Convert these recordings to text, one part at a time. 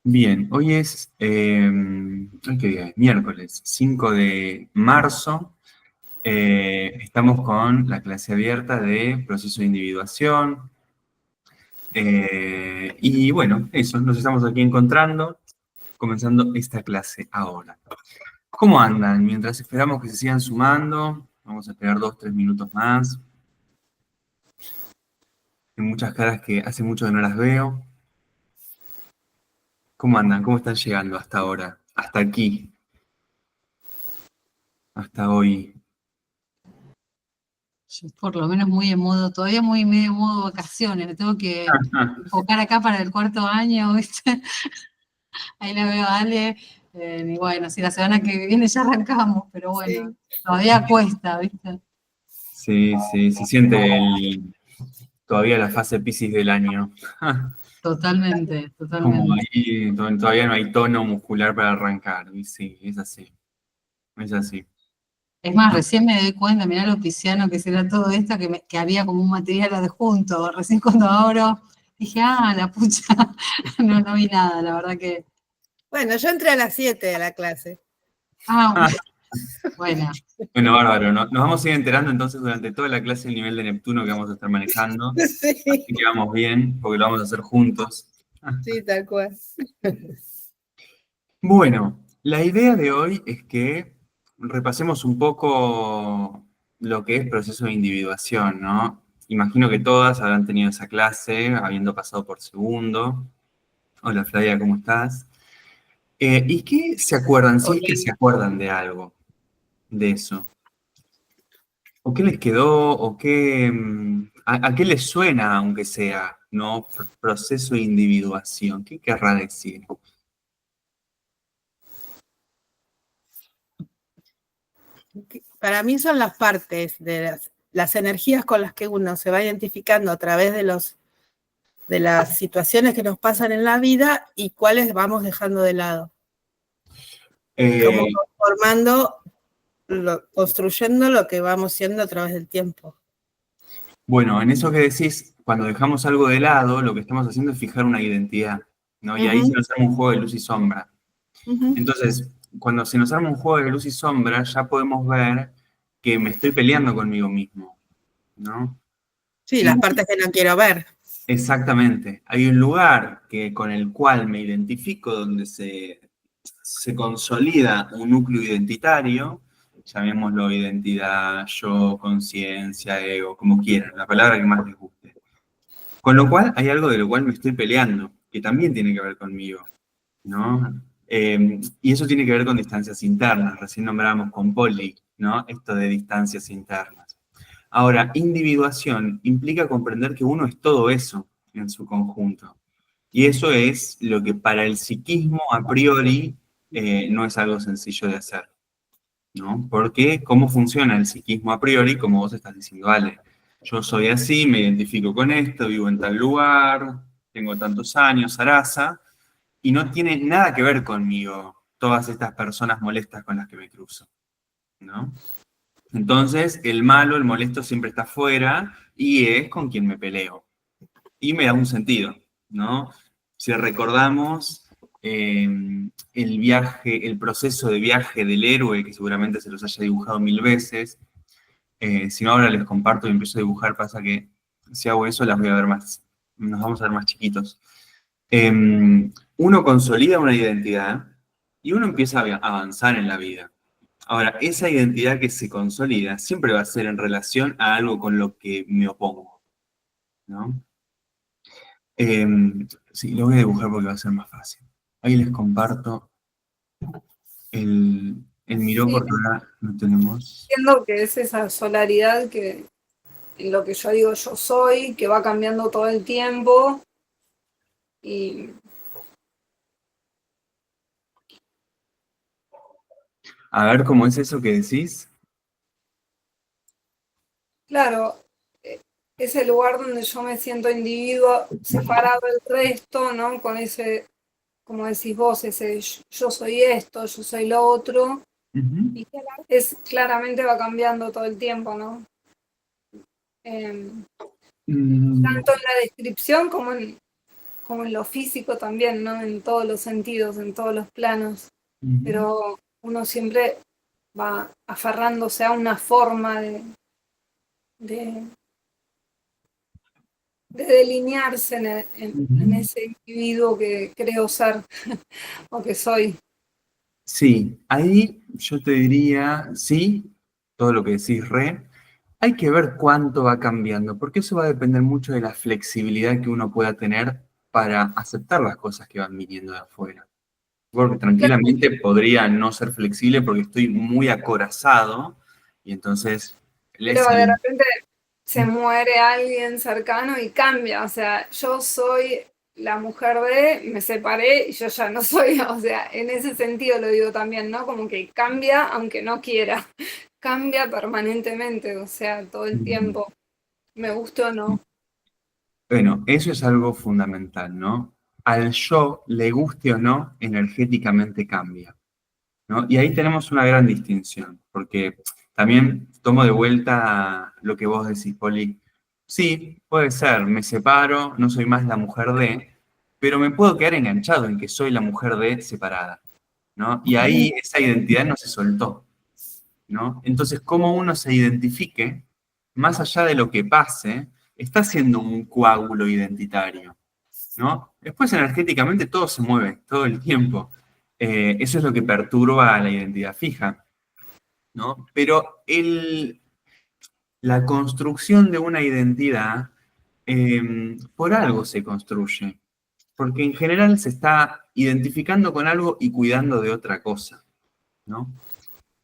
Bien, hoy es, ¿hoy qué día es? Miércoles 5 de marzo. Estamos con la clase abierta de proceso de individuación. Y bueno, eso, nos estamos aquí encontrando, comenzando esta clase ahora. ¿Cómo andan? Mientras esperamos que se sigan sumando, vamos a esperar 2, 3 minutos más. Hay muchas caras que hace mucho que no las veo. ¿Cómo andan? ¿Cómo están llegando hasta ahora? Hasta aquí, hasta hoy. Yo por lo menos muy en modo, todavía muy medio modo vacaciones, me tengo que enfocar acá para el cuarto año, ¿viste? Ahí la veo a Ale, y bueno, si la semana que viene ya arrancamos, pero bueno, todavía cuesta, ¿viste? Sí, sí, se siente todavía la fase Piscis del año. Totalmente, Como totalmente. ahí todavía no hay tono muscular para arrancar. Y sí, es así, es así. Es más, recién me doy cuenta, mirá lo pisciano que será todo esto, que había como un material adjunto. Recién cuando abro, dije, la pucha, no vi nada, la verdad que. Bueno, yo entré a las 7 a la clase. Bueno. Bueno, bárbaro. Nos vamos a ir enterando entonces durante toda la clase el nivel de Neptuno que vamos a estar manejando. Sí, Así que vamos bien, porque lo vamos a hacer juntos. sí, tal cual. Bueno, la idea de hoy es que repasemos un poco lo que es proceso de individuación, ¿no? Imagino que todas habrán tenido esa clase, habiendo pasado por segundo. Hola Flavia, ¿cómo estás? ¿Y qué se acuerdan? Si es que se acuerdan de algo, de eso. ¿O qué les quedó? ¿O qué, a qué les suena, aunque sea, ¿no? Proceso de individuación. ¿Qué querrá decir? Para mí son las partes de las energías con las que uno se va identificando a través de las situaciones que nos pasan en la vida y cuáles vamos dejando de lado. Como formando, construyendo lo que vamos siendo a través del tiempo. Bueno, en eso que decís, cuando dejamos algo de lado, lo que estamos haciendo es fijar una identidad, ¿no? Y ahí se nos arma un juego de luz y sombra. Entonces, cuando se nos arma un juego de luz y sombra, ya podemos ver que me estoy peleando conmigo mismo, ¿no? Sí, las partes que no quiero ver. Exactamente. Hay un lugar con el cual me identifico, donde se consolida un núcleo identitario, llamémoslo identidad, yo, conciencia, ego, como quieran, la palabra que más les guste. Con lo cual hay algo de lo cual me estoy peleando, que también tiene que ver conmigo, ¿no? Y eso tiene que ver con distancias internas, recién nombrábamos con Polly, ¿no? Esto de distancias internas. Ahora, individuación implica comprender que uno es todo eso en su conjunto. Y eso es lo que para el psiquismo a priori no es algo sencillo de hacer, ¿no? Porque cómo funciona el psiquismo a priori, como vos estás diciendo, vale, yo soy así, me identifico con esto, vivo en tal lugar, tengo tantos años, zaraza, y no tiene nada que ver conmigo todas estas personas molestas con las que me cruzo, ¿no? Entonces, el malo, el molesto siempre está afuera y es con quien me peleo. Y me da un sentido, ¿no? Si recordamos el viaje, el proceso de viaje del héroe, que seguramente se los haya dibujado 1000 veces, si no ahora les comparto y empiezo a dibujar, pasa que si hago eso las voy a ver más, nos vamos a ver más chiquitos. Uno consolida una identidad y uno empieza a avanzar en la vida. Ahora, esa identidad que se consolida siempre va a ser en relación a algo con lo que me opongo, ¿no? Sí, lo voy a dibujar porque va a ser más fácil. Ahí les comparto el miró Sí, porque ahora no tenemos. entiendo que es esa solaridad que en lo que yo digo yo soy, que va cambiando todo el tiempo y A ver cómo es eso que decís. claro, ese lugar donde yo me siento individuo separado del resto, ¿no? Con ese, como decís vos, ese yo soy esto, yo soy lo otro, y claramente va cambiando todo el tiempo, ¿no? Tanto en la descripción como como en lo físico también, ¿no? En todos los sentidos, en todos los planos, pero uno siempre va aferrándose a una forma de delinearse en ese individuo que creo ser o que soy. Sí, ahí yo te diría, sí, todo lo que decís, hay que ver cuánto va cambiando, porque eso va a depender mucho de la flexibilidad que uno pueda tener para aceptar las cosas que van viniendo de afuera. Porque tranquilamente podría no ser flexible porque estoy muy acorazado y entonces Pero de repente se muere alguien cercano y cambia, o sea, yo soy la mujer me separé y yo ya no soy, o sea, en ese sentido lo digo también, ¿no? Como que cambia aunque no quiera, cambia permanentemente, o sea, todo el tiempo, me gusta o no. Bueno, eso es algo fundamental, ¿no? Al yo, le guste o no, energéticamente cambia, ¿no? Y ahí tenemos una gran distinción, porque también tomo de vuelta lo que vos decís, Poli. Sí, puede ser, me separo, no soy más la mujer de, pero me puedo quedar enganchado en que soy la mujer de separada, ¿no? Y ahí esa identidad no se soltó, ¿no? Entonces, cómo uno se identifique, más allá de lo que pase, está siendo un coágulo identitario, ¿no? Después, energéticamente, todo se mueve, todo el tiempo. Eso es lo que perturba a la identidad fija, ¿no? Pero la construcción de una identidad, por algo se construye, porque en general se está identificando con algo y cuidando de otra cosa, ¿no?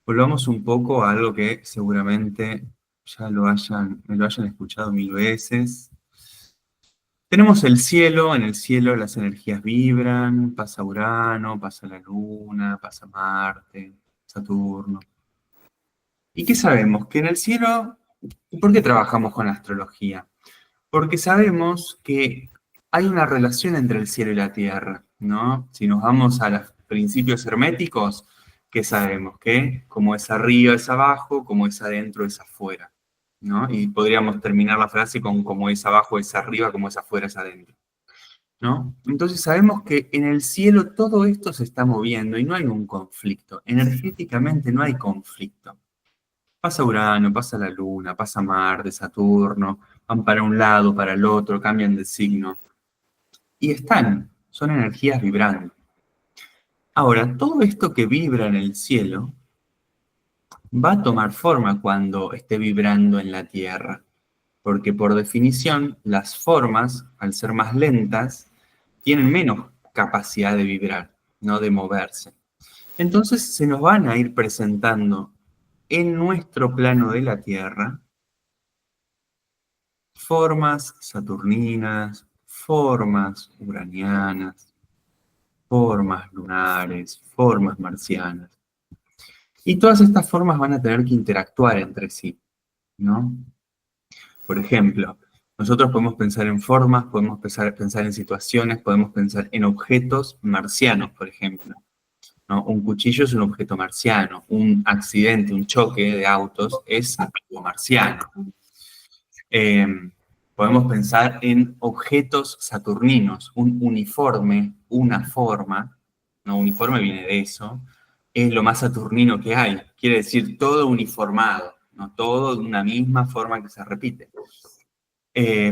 Volvamos un poco a algo que seguramente ya me lo hayan escuchado mil veces. Tenemos el cielo, en el cielo las energías vibran, pasa Urano, pasa la Luna, pasa Marte, Saturno. ¿Y qué sabemos? Que en el cielo, ¿por qué trabajamos con astrología? Porque sabemos que hay una relación entre el cielo y la tierra, ¿no? Si nos vamos a los principios herméticos, ¿qué sabemos? Que como es arriba es abajo, como es adentro es afuera, ¿no? Y podríamos terminar la frase con como es abajo es arriba, como es afuera es adentro, ¿no? Entonces sabemos que en el cielo todo esto se está moviendo y no hay un conflicto. Energéticamente no hay conflicto. Pasa Urano, pasa la Luna, pasa Marte, Saturno, van para un lado, para el otro, cambian de signo. Y son energías vibrando. Ahora, todo esto que vibra en el cielo va a tomar forma cuando esté vibrando en la Tierra, porque por definición las formas, al ser más lentas, tienen menos capacidad de vibrar, no de moverse. Entonces se nos van a ir presentando en nuestro plano de la Tierra formas saturninas, formas uranianas, formas lunares, formas marcianas. Y todas estas formas van a tener que interactuar entre sí, ¿no? Por ejemplo, nosotros podemos pensar en formas, podemos pensar en situaciones, podemos pensar en objetos marcianos, por ejemplo, ¿no? Un cuchillo es un objeto marciano, un accidente, un choque de autos es algo marciano. Podemos pensar en objetos saturninos, un uniforme, una forma, no, uniforme viene de eso, es lo más saturnino que hay, quiere decir todo uniformado, no todo de una misma forma que se repite.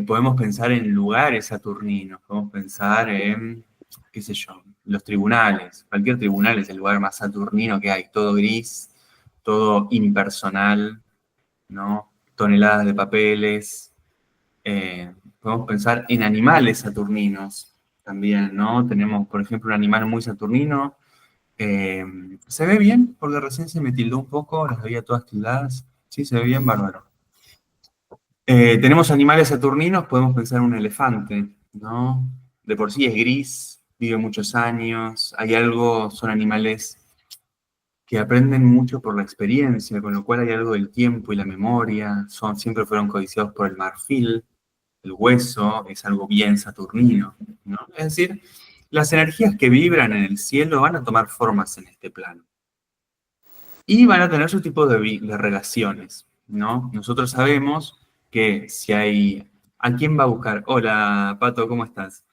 Podemos pensar en lugares saturninos, podemos pensar en, qué sé yo, los tribunales, cualquier tribunal es el lugar más saturnino que hay, todo gris, todo impersonal, ¿no? Toneladas de papeles. Podemos pensar en animales saturninos también, ¿no? Tenemos, por ejemplo, un animal muy saturnino. ¿Se ve bien? Porque recién se me tildó un poco, las veía todas tildadas. Sí, se ve bien, bárbaro. Tenemos animales saturninos, podemos pensar en un elefante, ¿no? De por sí es gris, vive muchos años, son animales que aprenden mucho por la experiencia, con lo cual hay algo del tiempo y la memoria, siempre fueron codiciados por el marfil. El hueso es algo bien saturnino, ¿no? Es decir, las energías que vibran en el cielo van a tomar formas en este plano. Y van a tener su tipo de relaciones, ¿no? Nosotros sabemos que si hay... ¿A quién va a buscar? Hola, Pato, ¿cómo estás?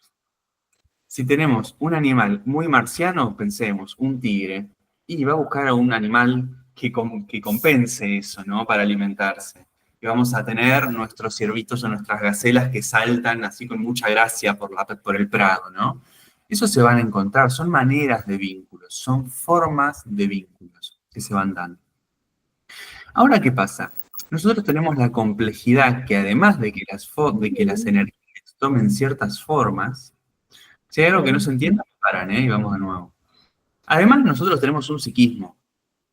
Si tenemos un animal muy marciano, pensemos, un tigre, y va a buscar a un animal que compense eso, ¿no? Para alimentarse. Y vamos a tener nuestros ciervitos o nuestras gacelas que saltan así con mucha gracia por el prado, ¿no? Eso se van a encontrar, son maneras de vínculos, son formas de vínculos que se van dando. Ahora, ¿qué pasa? Nosotros tenemos la complejidad que además de que las energías tomen ciertas formas, si hay algo que no se entienda, paran, y vamos de nuevo. Además, nosotros tenemos un psiquismo,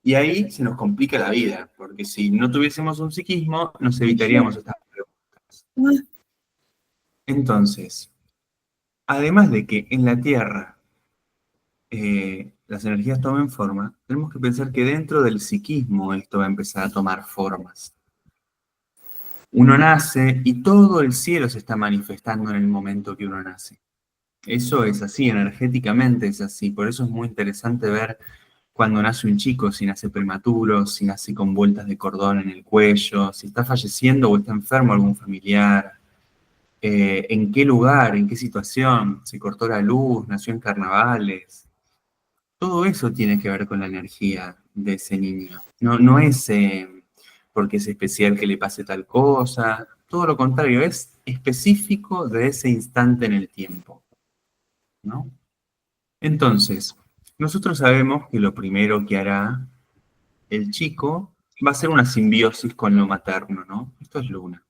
y ahí se nos complica la vida, porque si no tuviésemos un psiquismo, nos evitaríamos estas preguntas. Entonces, además de que en la Tierra las energías tomen forma, tenemos que pensar que dentro del psiquismo esto va a empezar a tomar formas. Uno nace y todo el cielo se está manifestando en el momento que uno nace. Eso es así, energéticamente es así. Por eso es muy interesante ver cuando nace un chico, si nace prematuro, si nace con vueltas de cordón en el cuello, si está falleciendo o está enfermo algún familiar, en qué lugar, en qué situación, se cortó la luz, nació en carnavales. Todo eso tiene que ver con la energía de ese niño. No es porque es especial que le pase tal cosa, todo lo contrario, es específico de ese instante en el tiempo, ¿no? Entonces, nosotros sabemos que lo primero que hará el chico va a ser una simbiosis con lo materno, ¿no? Esto es Luna.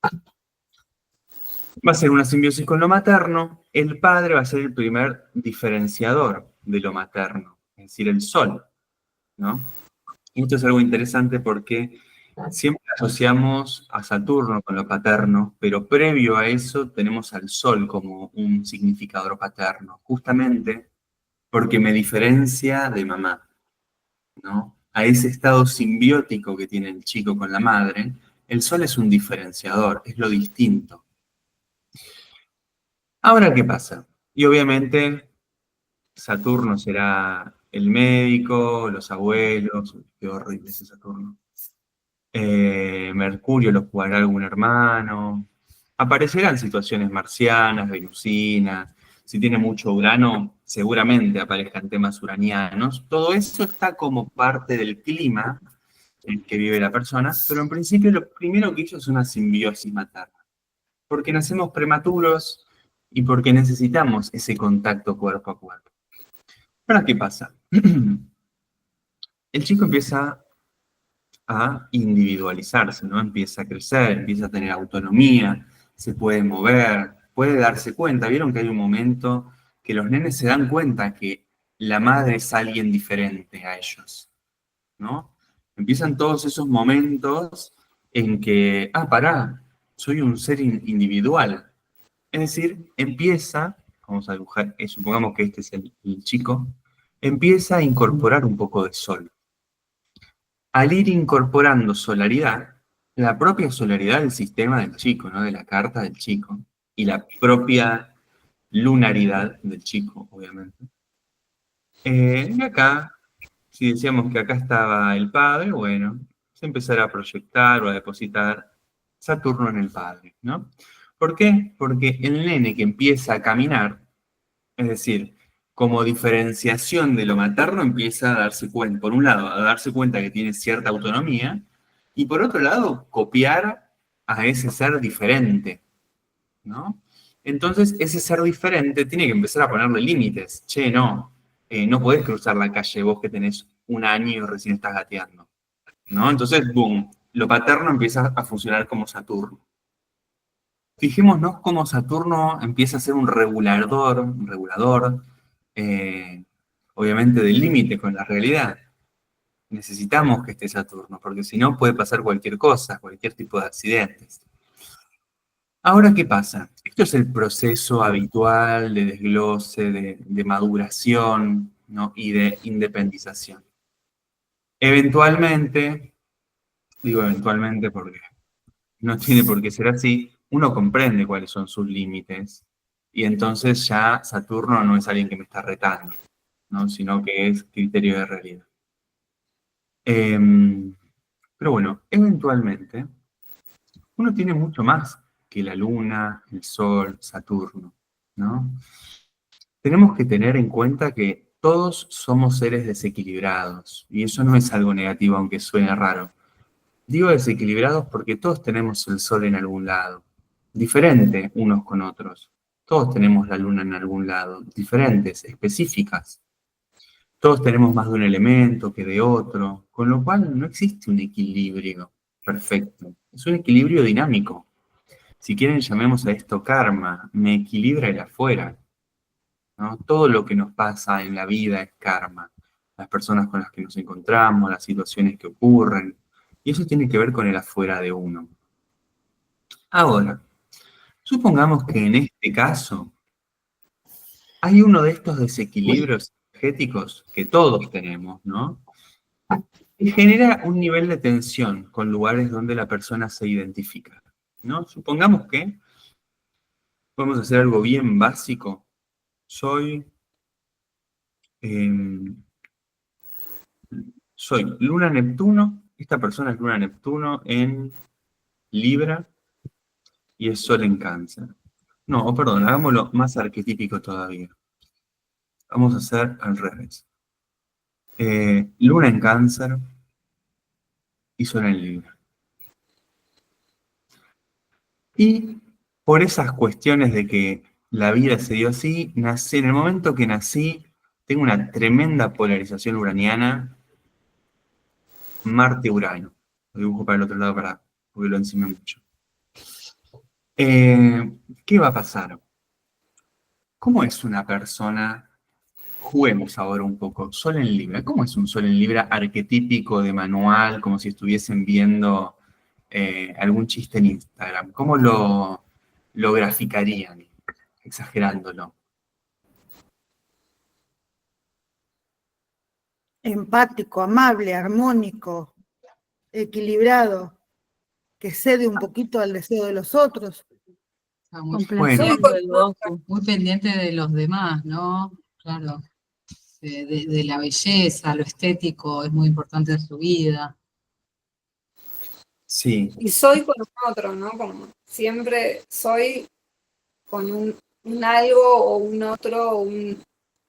Va a ser una simbiosis con lo materno, el padre va a ser el primer diferenciador de lo materno, es decir, el sol, ¿no? Y esto es algo interesante porque siempre asociamos a Saturno con lo paterno, pero previo a eso tenemos al sol como un significador paterno, justamente porque me diferencia de mamá, ¿no? A ese estado simbiótico que tiene el chico con la madre, el sol es un diferenciador, es lo distinto. Ahora, ¿qué pasa? Y obviamente Saturno será el médico, los abuelos, qué horrible ese Saturno. Mercurio lo jugará algún hermano. Aparecerán situaciones marcianas, venusinas. Si tiene mucho Urano, seguramente aparezcan temas uranianos. Todo eso está como parte del clima en que vive la persona, pero en principio lo primero que hizo es una simbiosis materna. Porque nacemos prematuros y porque necesitamos ese contacto cuerpo a cuerpo. Ahora, ¿qué pasa? El chico empieza a individualizarse, ¿no? Empieza a crecer, empieza a tener autonomía, se puede mover, puede darse cuenta. Vieron que hay un momento que los nenes se dan cuenta que la madre es alguien diferente a ellos, ¿no? Empiezan todos esos momentos en que, pará, soy un ser individual. Es decir, empieza, vamos a dibujar, supongamos que este es el chico, empieza a incorporar un poco de sol. Al ir incorporando solaridad, la propia solaridad del sistema del chico, ¿no? De la carta del chico, y la propia lunaridad del chico, obviamente. Y acá, si decíamos que acá estaba el padre, bueno, se empezará a proyectar o a depositar Saturno en el padre, ¿no? ¿Por qué? Porque el nene que empieza a caminar, es decir, como diferenciación de lo materno empieza a darse cuenta, por un lado, a darse cuenta que tiene cierta autonomía, y por otro lado, copiar a ese ser diferente, ¿no? Entonces, ese ser diferente tiene que empezar a ponerle límites. Che, no podés cruzar la calle vos que tenés un año y recién estás gateando, ¿no? Entonces, boom, lo paterno empieza a funcionar como Saturno. Fijémonos cómo Saturno empieza a ser un regulador, obviamente del límite con la realidad. Necesitamos que esté Saturno, porque si no puede pasar cualquier cosa, cualquier tipo de accidentes. Ahora, ¿qué pasa? Esto es el proceso habitual de desglose, de maduración, ¿no? Y de independización. Eventualmente, digo eventualmente porque no tiene por qué ser así, uno comprende cuáles son sus límites y entonces ya Saturno no es alguien que me está retando, ¿no? Sino que es criterio de realidad. Pero bueno, eventualmente uno tiene mucho más que la Luna, el Sol, Saturno, ¿no? tenemos que tener en cuenta que todos somos seres desequilibrados, y eso no es algo negativo, aunque suene raro. Digo desequilibrados porque todos tenemos el sol en algún lado, diferente unos con otros. Todos tenemos la luna en algún lado, diferentes, específicas. Todos tenemos más de un elemento que de otro, con lo cual no existe un equilibrio perfecto. Es un equilibrio dinámico. Si quieren, llamemos a esto karma. Me equilibra el afuera, ¿no? Todo lo que nos pasa en la vida es karma. Las personas con las que nos encontramos, las situaciones que ocurren. Y eso tiene que ver con el afuera de uno. Ahora, supongamos que en este caso hay uno de estos desequilibrios energéticos que todos tenemos, ¿no? Y genera un nivel de tensión con lugares donde la persona se identifica, ¿no? Supongamos que podemos hacer algo bien básico. Soy Luna-Neptuno, esta persona es Luna-Neptuno en Libra y es Sol en Cáncer. No, perdón, hagámoslo más arquetípico todavía. Vamos a hacer al revés. Luna en Cáncer y Sol en Libra. Y por esas cuestiones de que la vida se dio así, nací, en el momento que nací, tengo una tremenda polarización uraniana, Marte-Urano. Lo dibujo para el otro lado porque lo encima mucho. ¿Qué va a pasar? ¿Cómo es una persona? Juguemos ahora un poco. Sol en Libra. ¿Cómo es un Sol en Libra arquetípico de manual, como si estuviesen viendo algún chiste en Instagram? ¿Cómo lo graficarían, exagerándolo? Empático, amable, armónico, equilibrado, que cede un poquito al deseo de los otros. Complaciente, Bueno. muy pendiente de los demás, ¿no? Claro, de la belleza, lo estético es muy importante en su vida. Sí. Y soy con un otro, ¿no? Como siempre soy con un algo o un otro,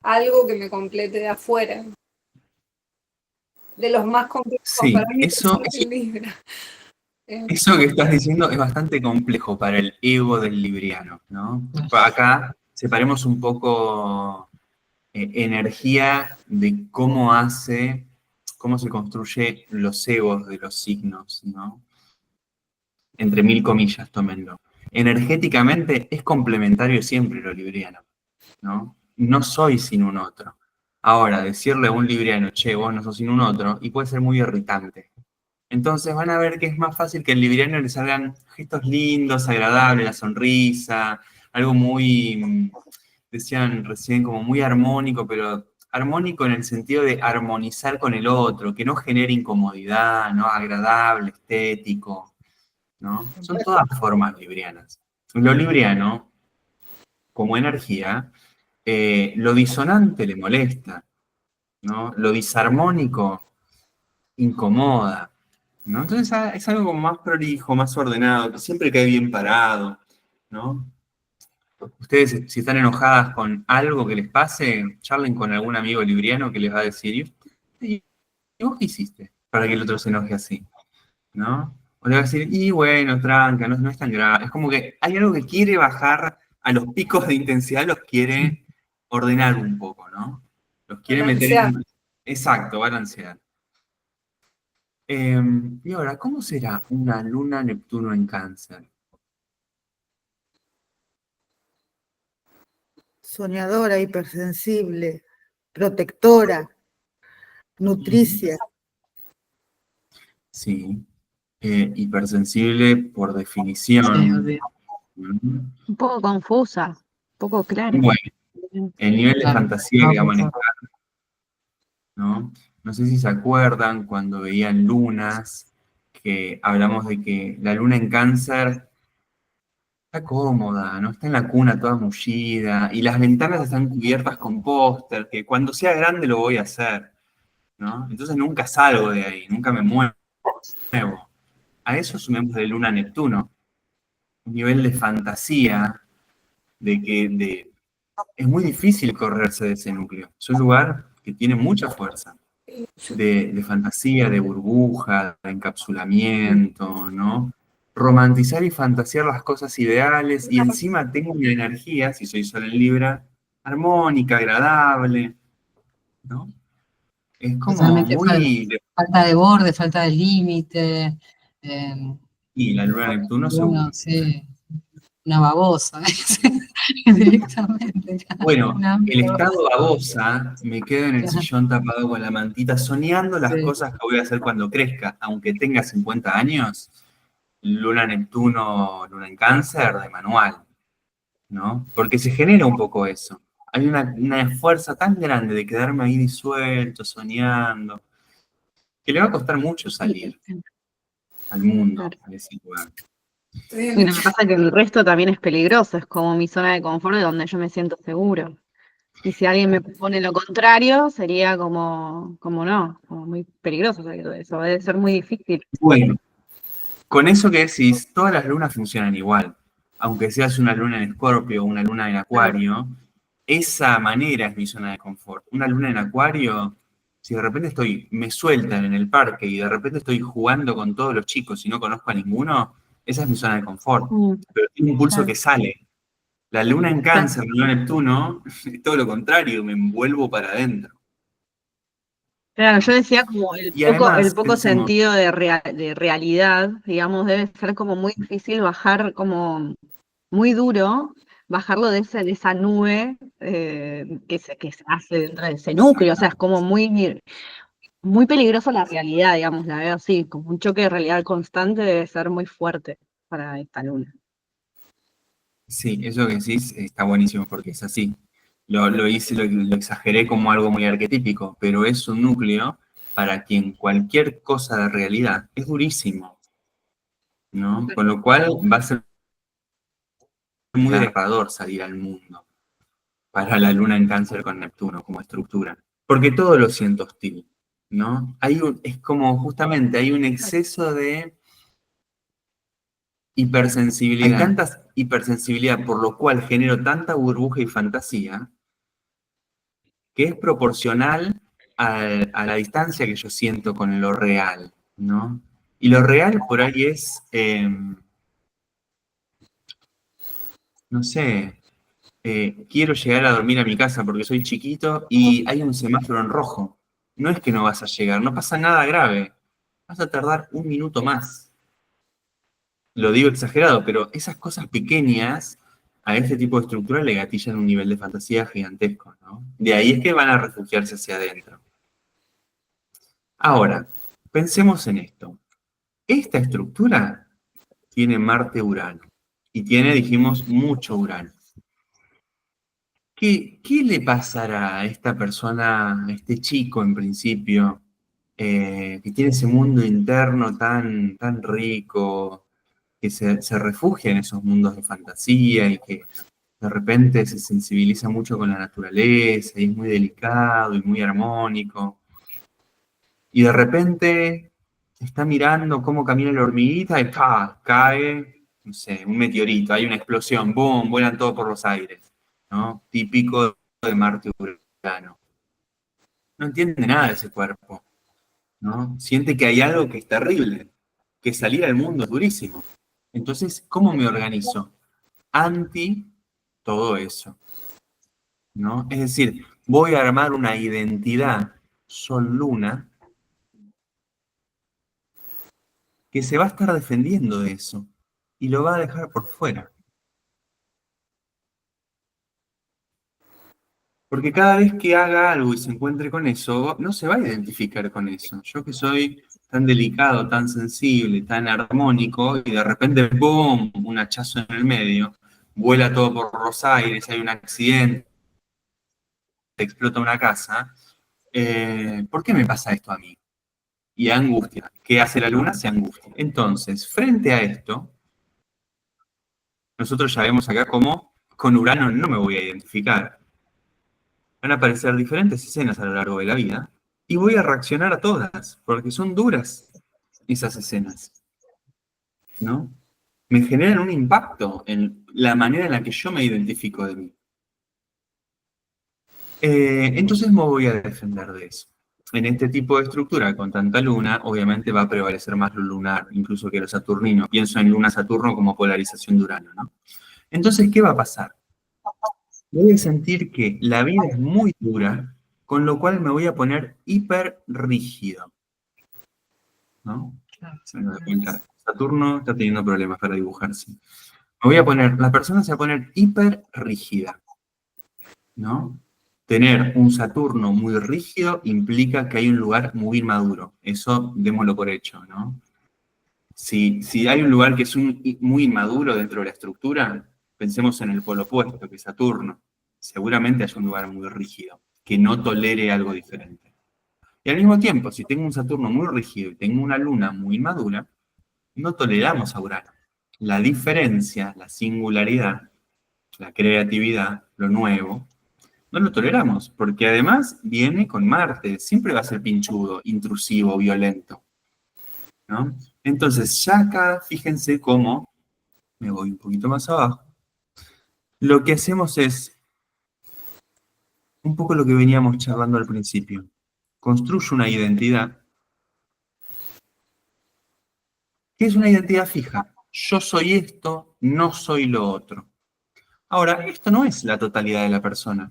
algo que me complete de afuera. De los más complejos Sí, para mí eso es Libra. Eso que estás diciendo es bastante complejo para el ego del libriano, ¿no? Acá separemos un poco energía de cómo se construye los egos de los signos, ¿no? Entre mil comillas, tómenlo. Energéticamente es complementario siempre lo libriano, ¿no? No soy sin un otro. Ahora, decirle a un libriano, che, vos no sos sin un otro, y puede ser muy irritante. Entonces van a ver que es más fácil que al libriano le salgan gestos lindos, agradables, la sonrisa, algo muy, decían recién, como muy armónico, pero armónico en el sentido de armonizar con el otro, que no genere incomodidad, ¿no? Agradable, estético, ¿no? Son todas formas librianas. Lo libriano, como energía, lo disonante le molesta, ¿no? Lo disarmónico incomoda, ¿no? Entonces es algo como más prolijo, más ordenado, que siempre cae bien parado, ¿no? Ustedes, si están enojadas con algo que les pase, charlen con algún amigo libriano que les va a decir, ¿y vos qué hiciste para que el otro se enoje así? ¿No? O le va a decir, y bueno, tranca, no es tan grave. Es como que hay algo que quiere bajar a los picos de intensidad, los quiere ordenar un poco, ¿no? Los quiere meter en... Exacto, balancear. Y ahora, ¿cómo será una luna Neptuno en Cáncer? Soñadora, hipersensible, protectora, nutricia. Sí, hipersensible por definición. Un poco confusa, un poco clara. Bueno, el nivel de fantasía que va a manejar, ¿no? No sé si se acuerdan cuando veían lunas, que hablamos de que la luna en Cáncer está cómoda, ¿no? Está en la cuna toda mullida, y las ventanas están cubiertas con póster, que cuando sea grande lo voy a hacer, ¿no? Entonces nunca salgo de ahí, nunca me muevo. A eso sumemos de Luna a Neptuno, un nivel de fantasía, de es muy difícil correrse de ese núcleo. Es un lugar que tiene mucha fuerza, de fantasía, de burbuja, de encapsulamiento, ¿no? Romantizar y fantasear las cosas ideales, y encima tengo una energía, si soy Sol en Libra, armónica, agradable, ¿no? Es como Totalmente muy... falta de borde, falta de límite. Y la Luna de Neptuno Uno, seguro. sí, una babosa, directamente. Bueno, Una el estado babosa. babosa, me quedo en el sillón tapado con la mantita, soñando las Sí. cosas que voy a hacer cuando crezca, aunque tenga 50 años, Luna Neptuno, Luna en Cáncer, de manual, ¿no? Porque se genera un poco eso. Hay una fuerza tan grande de quedarme ahí disuelto, soñando, que le va a costar mucho salir al mundo, Claro. a ese lugar. Y lo que pasa es que el resto también es peligroso, es como mi zona de confort de donde yo me siento seguro. Y si alguien me pone lo contrario, sería como no, como muy peligroso, o sea, que eso debe ser muy difícil. Bueno, con eso que decís, todas las lunas funcionan igual. Aunque seas una luna en Escorpio o una luna en Claro. Acuario, esa manera es mi zona de confort. Una luna en Acuario, si de repente me sueltan en el parque y de repente estoy jugando con todos los chicos y no conozco a ninguno, esa es mi zona de confort. Mm, Pero tiene un pulso claro, que sale. La luna en claro. Cáncer, la luna en Neptuno, es todo lo contrario, me envuelvo para adentro, Claro, yo ¿no? decía como Y el además, poco pensemos, sentido de realidad, digamos, debe ser como muy difícil bajar, como muy duro, bajarlo de esa nube que se hace dentro de ese núcleo, o sea, es exactamente. como muy peligrosa la realidad, digamos, la veo así, como un choque de realidad constante debe ser muy fuerte para esta luna. Sí, eso que decís está buenísimo porque es así. Lo exageré como algo muy arquetípico, pero es un núcleo para quien cualquier cosa de realidad es durísimo, ¿no? Con lo cual va a ser muy aterrador salir al mundo para la luna en Cáncer con Neptuno como estructura, porque todo lo siento hostil, ¿no? Es como justamente hay un exceso de hipersensibilidad. Hay tanta hipersensibilidad, por lo cual genero tanta burbuja y fantasía que es proporcional a la distancia que yo siento con lo real, ¿no? Y lo real por ahí es, no sé, quiero llegar a dormir a mi casa porque soy chiquito y hay un semáforo en rojo. No es que no vas a llegar, no pasa nada grave. Vas a tardar un minuto más. Lo digo exagerado, pero esas cosas pequeñas a este tipo de estructura le gatillan un nivel de fantasía gigantesco, ¿no? De ahí es que van a refugiarse hacia adentro. Ahora, pensemos en esto. Esta estructura tiene Marte-Urano y tiene, dijimos, mucho Urano. ¿Qué le pasará a esta persona, a este chico en principio, que tiene ese mundo interno tan rico, que se refugia en esos mundos de fantasía y que de repente se sensibiliza mucho con la naturaleza y es muy delicado y muy armónico? Y de repente está mirando cómo camina la hormiguita y ¡ca! Cae, no sé, un meteorito, hay una explosión, ¡boom! Vuelan todos por los aires, ¿no? Típico de Marte Urano. No entiende nada de ese cuerpo, ¿no? Siente que hay algo que es terrible, que salir al mundo es durísimo. Entonces, ¿cómo me organizo? Anti todo eso, ¿no? Es decir, voy a armar una identidad Sol-Luna que se va a estar defendiendo de eso y lo va a dejar por fuera. Porque cada vez que haga algo y se encuentre con eso, no se va a identificar con eso. Yo que soy tan delicado, tan sensible, tan armónico, y de repente, ¡boom!, un hachazo en el medio, vuela todo por los aires, hay un accidente, explota una casa. ¿Por qué me pasa esto a mí? Y angustia. ¿Qué hace la luna? Se angustia. Entonces, frente a esto, nosotros ya vemos acá cómo con Urano no me voy a identificar. Van a aparecer diferentes escenas a lo largo de la vida y voy a reaccionar a todas, porque son duras esas escenas, ¿no? Me generan un impacto en la manera en la que yo me identifico de mí. Entonces me voy a defender de eso. En este tipo de estructura con tanta luna, obviamente va a prevalecer más lo lunar, incluso que lo saturnino. Pienso en luna-Saturno como polarización de Urano, ¿no? Entonces, ¿qué va a pasar? Voy a sentir que la vida es muy dura, con lo cual me voy a poner hiper rígido, ¿no? Se me da cuenta. Saturno está teniendo problemas para dibujarse. La persona se va a poner hiper rígida, ¿no? Tener un Saturno muy rígido implica que hay un lugar muy inmaduro. Eso démoslo por hecho, ¿no? Si hay un lugar que es muy inmaduro dentro de la estructura, pensemos en el polo opuesto, que es Saturno. Seguramente hay un lugar muy rígido, que no tolere algo diferente. Y al mismo tiempo, si tengo un Saturno muy rígido y tengo una Luna muy inmadura, no toleramos a Urano. La diferencia, la singularidad, la creatividad, lo nuevo, no lo toleramos, porque además viene con Marte, siempre va a ser pinchudo, intrusivo, violento, ¿no? Entonces, ya acá, fíjense cómo, me voy un poquito más abajo, lo que hacemos es un poco lo que veníamos charlando al principio. Construyo una identidad, que es una identidad fija. Yo soy esto, no soy lo otro. Ahora, esto no es la totalidad de la persona.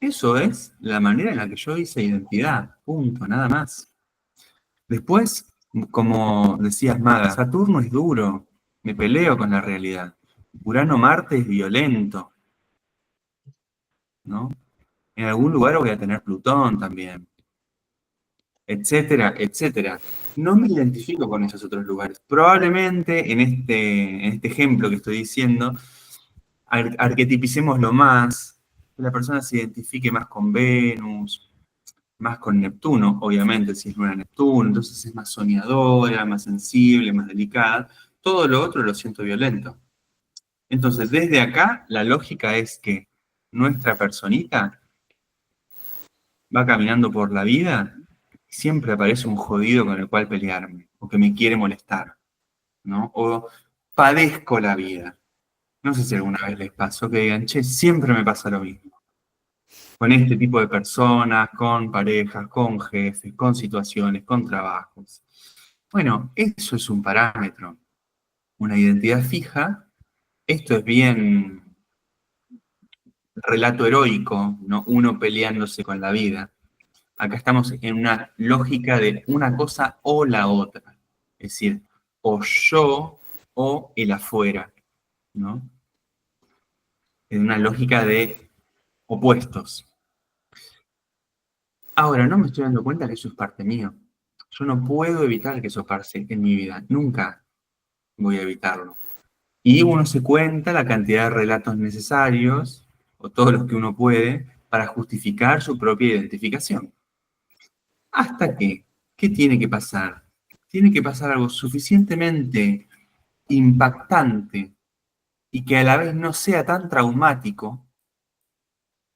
Eso es la manera en la que yo hice identidad, punto, nada más. Después, como decías, Maga, Saturno es duro, me peleo con la realidad. Urano-Marte es violento, ¿no? En algún lugar voy a tener Plutón también, etcétera, etcétera. No me identifico con esos otros lugares. Probablemente en este ejemplo que estoy diciendo, arquetipicemos lo más, que la persona se identifique más con Venus, más con Neptuno, obviamente, si es luna Neptuno, entonces es más soñadora, más sensible, más delicada. Todo lo otro lo siento violento. Entonces, desde acá, la lógica es que nuestra personita va caminando por la vida y siempre aparece un jodido con el cual pelearme, o que me quiere molestar, ¿no? O padezco la vida. No sé si alguna vez les pasó que digan, che, siempre me pasa lo mismo. Con este tipo de personas, con parejas, con jefes, con situaciones, con trabajos. Bueno, eso es un parámetro, una identidad fija. Esto es bien relato heroico, ¿no? Uno peleándose con la vida. Acá estamos en una lógica de una cosa o la otra. Es decir, o yo o el afuera, ¿no? En una lógica de opuestos. Ahora, no me estoy dando cuenta que eso es parte mío. Yo no puedo evitar que eso pase en mi vida. Nunca voy a evitarlo. Y uno se cuenta la cantidad de relatos necesarios, o todos los que uno puede, para justificar su propia identificación. ¿Hasta qué? ¿Qué tiene que pasar? Tiene que pasar algo suficientemente impactante y que a la vez no sea tan traumático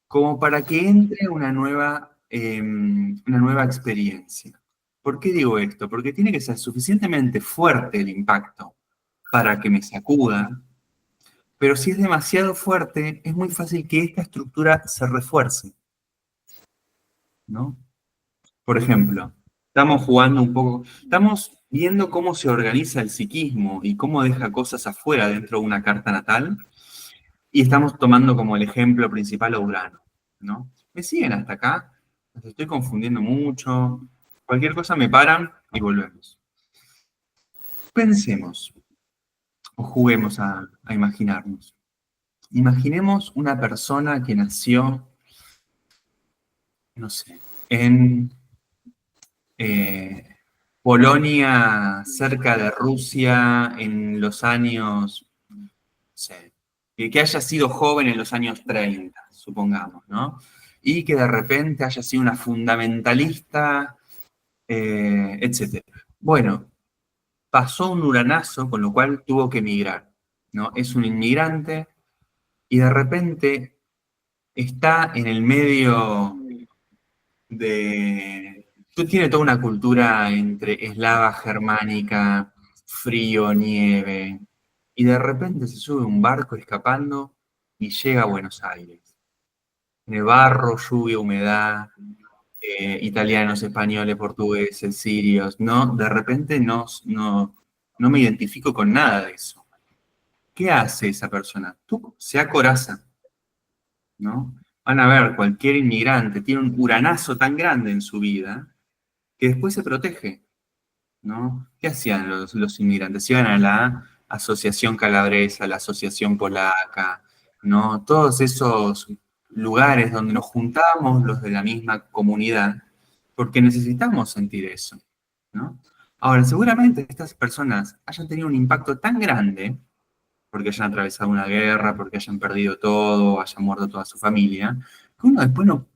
como para que entre una nueva experiencia. ¿Por qué digo esto? Porque tiene que ser suficientemente fuerte el impacto para que me sacuda, pero si es demasiado fuerte, es muy fácil que esta estructura se refuerce, ¿no? Por ejemplo, estamos jugando un poco, estamos viendo cómo se organiza el psiquismo y cómo deja cosas afuera dentro de una carta natal, y estamos tomando como el ejemplo principal a Urano, ¿no? ¿Me siguen hasta acá? Los estoy confundiendo mucho. Cualquier cosa me paran y volvemos. Pensemos, o juguemos a imaginarnos. Imaginemos una persona que nació, no sé, en Polonia, cerca de Rusia, en los años, no sé, que haya sido joven en los años 30, supongamos, ¿no? Y que de repente haya sido una fundamentalista, etc. Bueno, pasó un uranazo, con lo cual tuvo que emigrar, ¿no? Es un inmigrante y de repente está en el medio de... Tiene toda una cultura entre eslava, germánica, frío, nieve, y de repente se sube a un barco escapando y llega a Buenos Aires. De barro, lluvia, humedad, italianos, españoles, portugueses, sirios, ¿no? De repente no me identifico con nada de eso. ¿Qué hace esa persona? Se acoraza, ¿no? Van a ver, cualquier inmigrante tiene un uranazo tan grande en su vida que después se protege, ¿no? ¿Qué hacían los inmigrantes? Iban a la Asociación Calabresa, a la Asociación Polaca, ¿no? Todos esos lugares donde nos juntamos los de la misma comunidad, porque necesitamos sentir eso, ¿no? Ahora, seguramente estas personas hayan tenido un impacto tan grande, porque hayan atravesado una guerra, porque hayan perdido todo, hayan muerto toda su familia, que uno después no...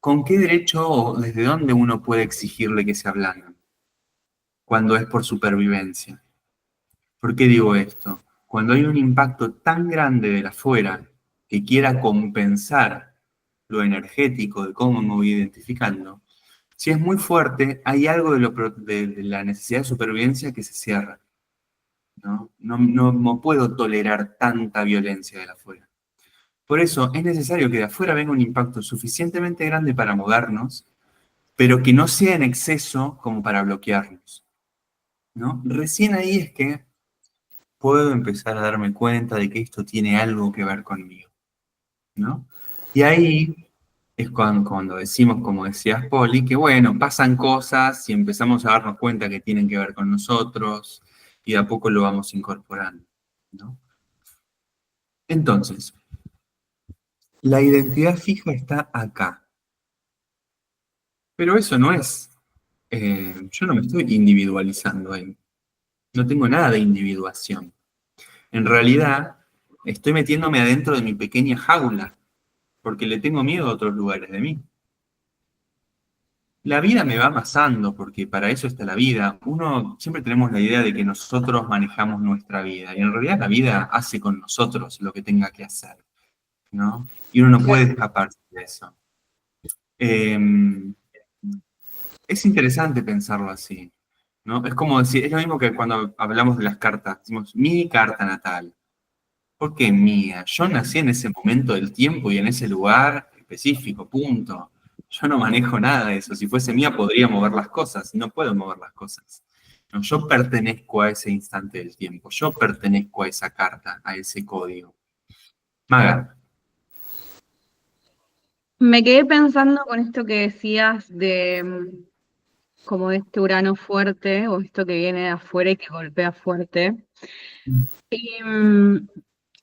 ¿Con qué derecho o desde dónde uno puede exigirle que se ablandan cuando es por supervivencia? ¿Por qué digo esto? Cuando hay un impacto tan grande de afuera que quiera compensar lo energético de cómo me voy identificando, si es muy fuerte, hay algo de la necesidad de supervivencia que se cierra, ¿no? No puedo tolerar tanta violencia de afuera. Por eso es necesario que de afuera venga un impacto suficientemente grande para movernos, pero que no sea en exceso como para bloquearnos, ¿no? Recién ahí es que puedo empezar a darme cuenta de que esto tiene algo que ver conmigo, ¿no? Y ahí es cuando decimos, como decías, Poli, que bueno, pasan cosas y empezamos a darnos cuenta que tienen que ver con nosotros y de a poco lo vamos incorporando, ¿no? Entonces, la identidad fija está acá, pero eso no es, yo no me estoy individualizando ahí, no tengo nada de individuación. En realidad, estoy metiéndome adentro de mi pequeña jaula, porque le tengo miedo a otros lugares de mí. La vida me va amasando, porque para eso está la vida. Uno, siempre tenemos la idea de que nosotros manejamos nuestra vida, y en realidad la vida hace con nosotros lo que tenga que hacer, ¿no? Y uno no puede escaparse de eso. Es interesante pensarlo así, ¿no? Es como decir, es lo mismo que cuando hablamos de las cartas, decimos, mi carta natal. ¿Por qué mía? Yo nací en ese momento del tiempo y en ese lugar específico, punto. Yo no manejo nada de eso. Si fuese mía podría mover las cosas. No puedo mover las cosas. No, yo pertenezco a ese instante del tiempo. Yo pertenezco a esa carta, a ese código. Maga. Me quedé pensando con esto que decías de como este Urano fuerte o esto que viene de afuera y que golpea fuerte. Y,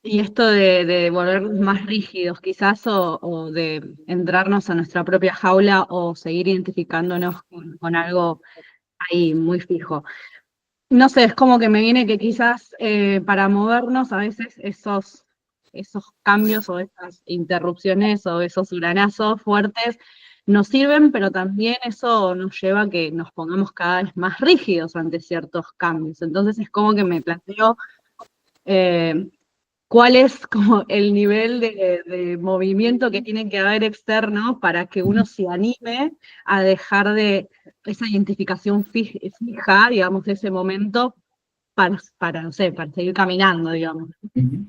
y esto de volver más rígidos quizás o de entrarnos a nuestra propia jaula o seguir identificándonos con algo ahí muy fijo. No sé, es como que me viene que quizás para movernos a veces esos cambios o esas interrupciones o esos uranazos fuertes nos sirven, pero también eso nos lleva a que nos pongamos cada vez más rígidos ante ciertos cambios. Entonces es como que me planteo cuál es como el nivel de movimiento que tiene que haber externo para que uno se anime a dejar de esa identificación fija, digamos, de ese momento no sé, para seguir caminando, digamos.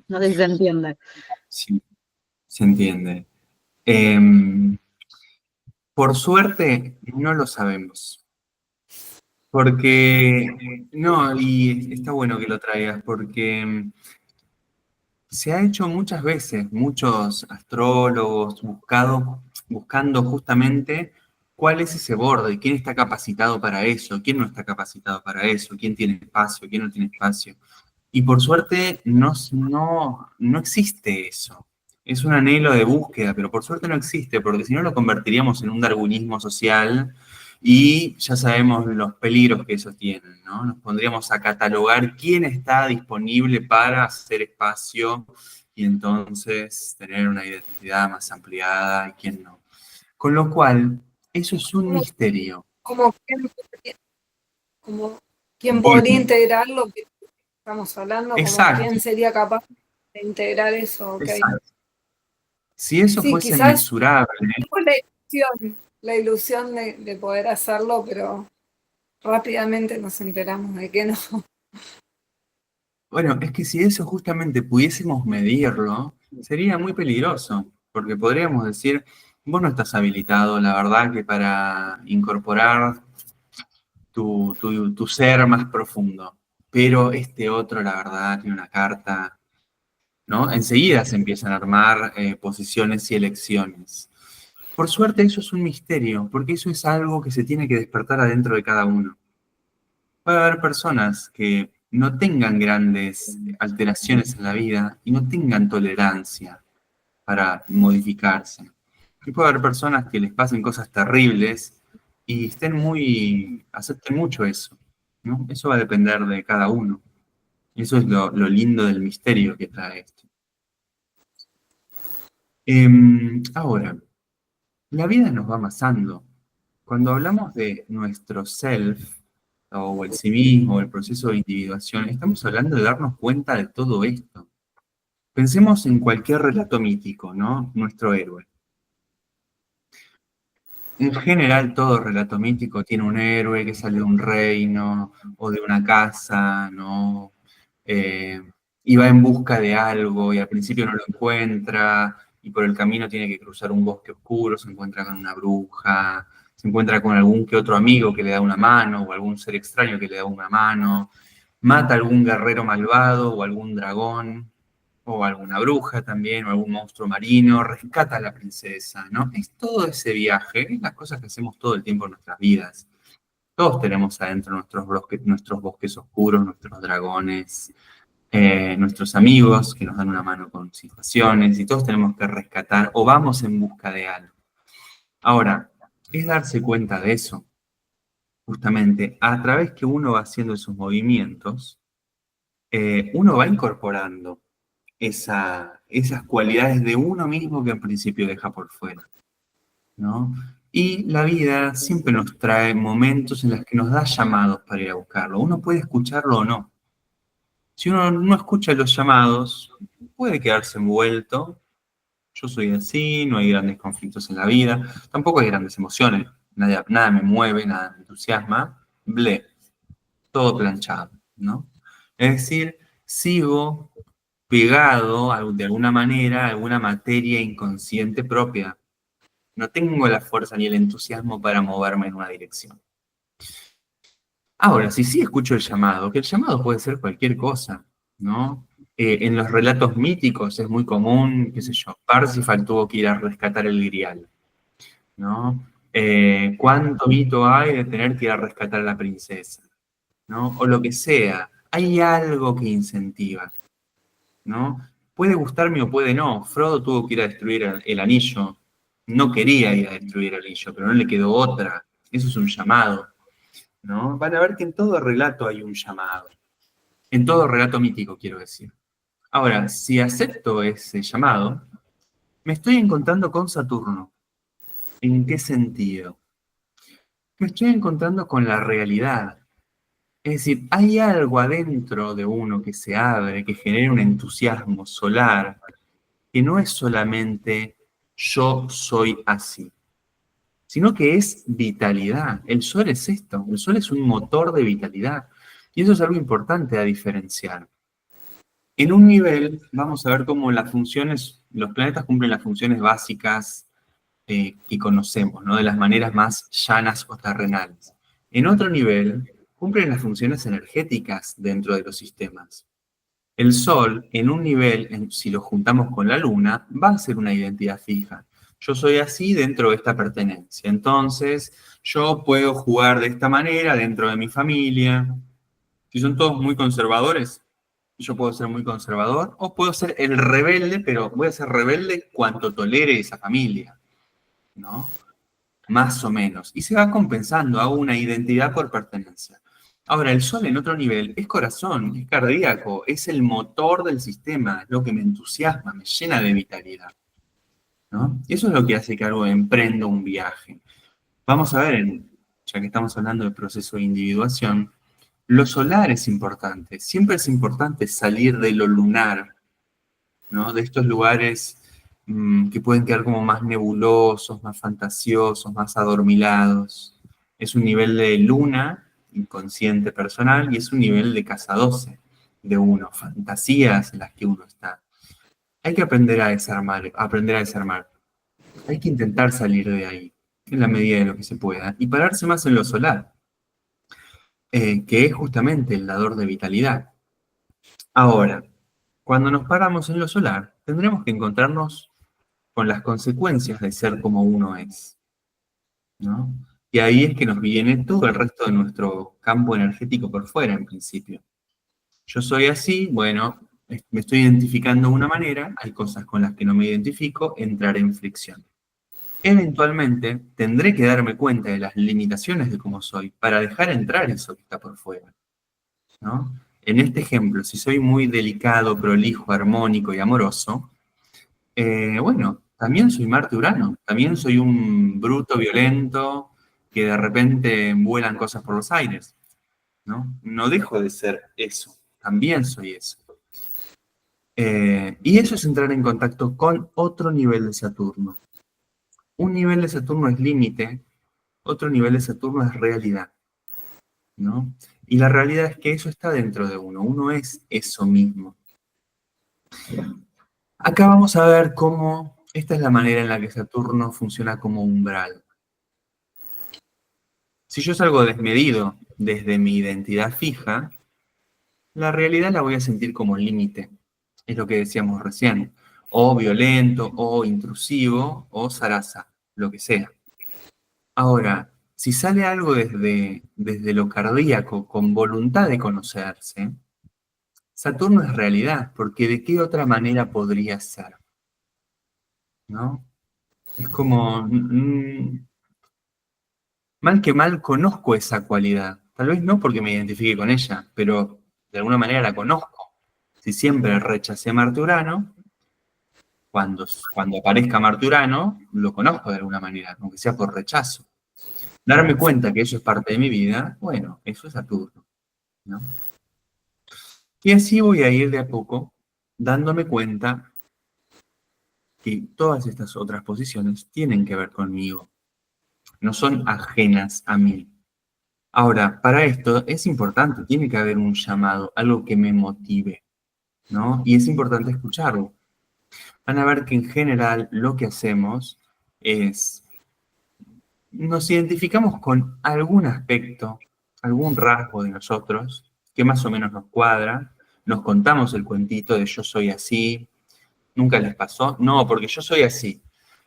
No sé si se entiende. Sí, se entiende. Por suerte, no lo sabemos. Porque, no, y está bueno que lo traigas, porque se ha hecho muchas veces, muchos astrólogos buscando justamente cuál es ese borde, quién está capacitado para eso, quién no está capacitado para eso, quién tiene espacio, quién no tiene espacio. Y por suerte no existe eso. Es un anhelo de búsqueda, pero por suerte no existe, porque si no lo convertiríamos en un darwinismo social y ya sabemos los peligros que eso tiene, ¿no? Nos pondríamos a catalogar quién está disponible para hacer espacio y entonces tener una identidad más ampliada y quién no. Con lo cual, eso es un misterio. Como quién podría integrar lo que estamos hablando, como Exacto. quién sería capaz de integrar eso. Okay. Exacto. Si eso Sí, fuese quizás mensurable. fue la ilusión de poder hacerlo, pero rápidamente nos enteramos de que no. Bueno, es que si eso justamente pudiésemos medirlo, sería muy peligroso, porque podríamos decir, vos no estás habilitado, la verdad, que para incorporar tu ser más profundo, pero este otro, la verdad, tiene una carta, ¿no? Enseguida se empiezan a armar posiciones y elecciones. Por suerte eso es un misterio, porque eso es algo que se tiene que despertar adentro de cada uno. Puede haber personas que no tengan grandes alteraciones en la vida y no tengan tolerancia para modificarse. Y puede haber personas que les pasen cosas terribles y acepten mucho eso, ¿no? Eso va a depender de cada uno. Eso es lo lindo del misterio que trae esto. Ahora, la vida nos va amasando. Cuando hablamos de nuestro self, o el sí mismo, o el proceso de individuación, estamos hablando de darnos cuenta de todo esto. Pensemos en cualquier relato mítico, ¿no? Nuestro héroe. En general, todo relato mítico tiene un héroe que sale de un reino o de una casa, ¿no? Eh, y va en busca de algo y al principio no lo encuentra y por el camino tiene que cruzar un bosque oscuro, se encuentra con una bruja, se encuentra con algún que otro amigo que le da una mano o algún ser extraño que le da una mano, mata a algún guerrero malvado o algún dragón o alguna bruja también, o algún monstruo marino, rescata a la princesa, ¿no? Es todo ese viaje, es las cosas que hacemos todo el tiempo en nuestras vidas. Todos tenemos adentro nuestros bosques oscuros, nuestros dragones, nuestros amigos que nos dan una mano con situaciones, y todos tenemos que rescatar o vamos en busca de algo. Ahora, es darse cuenta de eso, justamente, a través que uno va haciendo esos movimientos, uno va incorporando esas cualidades de uno mismo que en principio deja por fuera, ¿no? Y la vida siempre nos trae momentos en los que nos da llamados para ir a buscarlo. Uno puede escucharlo o no. Si uno no escucha los llamados, puede quedarse envuelto. Yo soy así, no hay grandes conflictos en la vida, tampoco hay grandes emociones, nada me mueve, nada me entusiasma, todo planchado, ¿no? Es decir, sigo pegado de alguna manera a alguna materia inconsciente propia. No tengo la fuerza ni el entusiasmo para moverme en una dirección. Ahora, si sí escucho el llamado, que el llamado puede ser cualquier cosa, ¿no? En los relatos míticos es muy común, qué sé yo, Parsifal tuvo que ir a rescatar el Grial, ¿no? ¿Cuánto mito hay de tener que ir a rescatar a la princesa? ¿No? O lo que sea, hay algo que incentiva, ¿no? Puede gustarme o puede no. Frodo tuvo que ir a destruir el anillo. No quería ir a destruir el anillo, pero no le quedó otra. Eso es un llamado, ¿no? Van a ver que en todo relato hay un llamado. En todo relato mítico, quiero decir. Ahora, si acepto ese llamado, me estoy encontrando con Saturno. ¿En qué sentido? Me estoy encontrando con la realidad. Es decir, hay algo adentro de uno que se abre, que genera un entusiasmo solar, que no es solamente yo soy así, sino que es vitalidad. El sol es esto, el sol es un motor de vitalidad. Y eso es algo importante a diferenciar. En un nivel, vamos a ver cómo las funciones, los planetas cumplen las funciones básicas que conocemos, ¿no? De las maneras más llanas o terrenales. En otro nivel, cumplen las funciones energéticas dentro de los sistemas. El Sol, en un nivel, si lo juntamos con la Luna, va a ser una identidad fija. Yo soy así dentro de esta pertenencia. Entonces, yo puedo jugar de esta manera dentro de mi familia. Si son todos muy conservadores, yo puedo ser muy conservador, o puedo ser el rebelde, pero voy a ser rebelde cuanto tolere esa familia, ¿no? Más o menos. Y se va compensando, hago una identidad por pertenencia. Ahora, el sol en otro nivel es corazón, es cardíaco, es el motor del sistema, es lo que me entusiasma, me llena de vitalidad, ¿no? Y eso es lo que hace que algo emprenda un viaje. Vamos a ver, ya que estamos hablando del proceso de individuación, lo solar es importante. Siempre es importante salir de lo lunar, ¿no? De estos lugares que pueden quedar como más nebulosos, más fantasiosos, más adormilados. Es un nivel de luna inconsciente personal y es un nivel de casa 12. de uno, fantasías en las que uno está. Hay que aprender a desarmar. Hay que intentar salir de ahí, en la medida de lo que se pueda, y pararse más en lo solar, que es justamente el dador de vitalidad. Ahora, cuando nos paramos en lo solar, tendremos que encontrarnos con las consecuencias de ser como uno es, ¿no? Y ahí es que nos viene todo el resto de nuestro campo energético por fuera, en principio. Yo soy así, bueno, me estoy identificando de una manera, hay cosas con las que no me identifico, entraré en fricción. Eventualmente tendré que darme cuenta de las limitaciones de cómo soy para dejar entrar eso que está por fuera, ¿no? En este ejemplo, si soy muy delicado, prolijo, armónico y amoroso, bueno, también soy Marte-Urano, también soy un bruto violento que de repente vuelan cosas por los aires, ¿no? No dejo de ser eso, también soy eso. Y eso es entrar en contacto con otro nivel de Saturno. Un nivel de Saturno es límite, otro nivel de Saturno es realidad, ¿no? Y la realidad es que eso está dentro de uno es eso mismo. Acá vamos a ver cómo esta es la manera en la que Saturno funciona como umbral. Si yo salgo desmedido desde mi identidad fija, la realidad la voy a sentir como límite. Es lo que decíamos recién. O violento, o intrusivo, o zaraza, lo que sea. Ahora, si sale algo desde lo cardíaco, con voluntad de conocerse, Saturno es realidad, porque ¿de qué otra manera podría ser? ¿No? Es como, mal que mal conozco esa cualidad. Tal vez no porque me identifique con ella, pero de alguna manera la conozco. Si siempre rechacé a Marte-Urano, cuando aparezca Marte-Urano, lo conozco de alguna manera, aunque sea por rechazo. Darme cuenta que eso es parte de mi vida, bueno, eso es Saturno, ¿no? Y así voy a ir de a poco dándome cuenta que todas estas otras posiciones tienen que ver conmigo, no son ajenas a mí. Ahora, para esto es importante, tiene que haber un llamado, algo que me motive, ¿no? Y es importante escucharlo. Van a ver que en general lo que hacemos es, nos identificamos con algún aspecto, algún rasgo de nosotros que más o menos nos cuadra, nos contamos el cuentito de yo soy así, ¿nunca les pasó? No, porque yo soy así.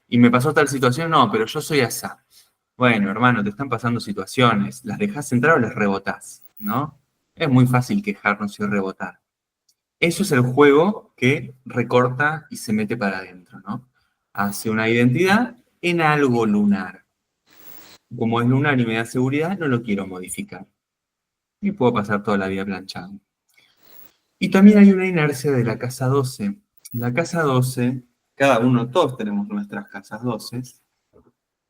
Y me pasó tal situación, no, pero yo soy así. Bueno, hermano, te están pasando situaciones, ¿las dejás entrar o las rebotás? ¿No? Es muy fácil quejarnos y rebotar. Eso es el juego que recorta y se mete para adentro, ¿no? Hace una identidad en algo lunar. Como es lunar y me da seguridad, no lo quiero modificar. Y puedo pasar toda la vida planchado. Y también hay una inercia de la casa 12. La casa 12, cada uno, todos tenemos nuestras casas 12,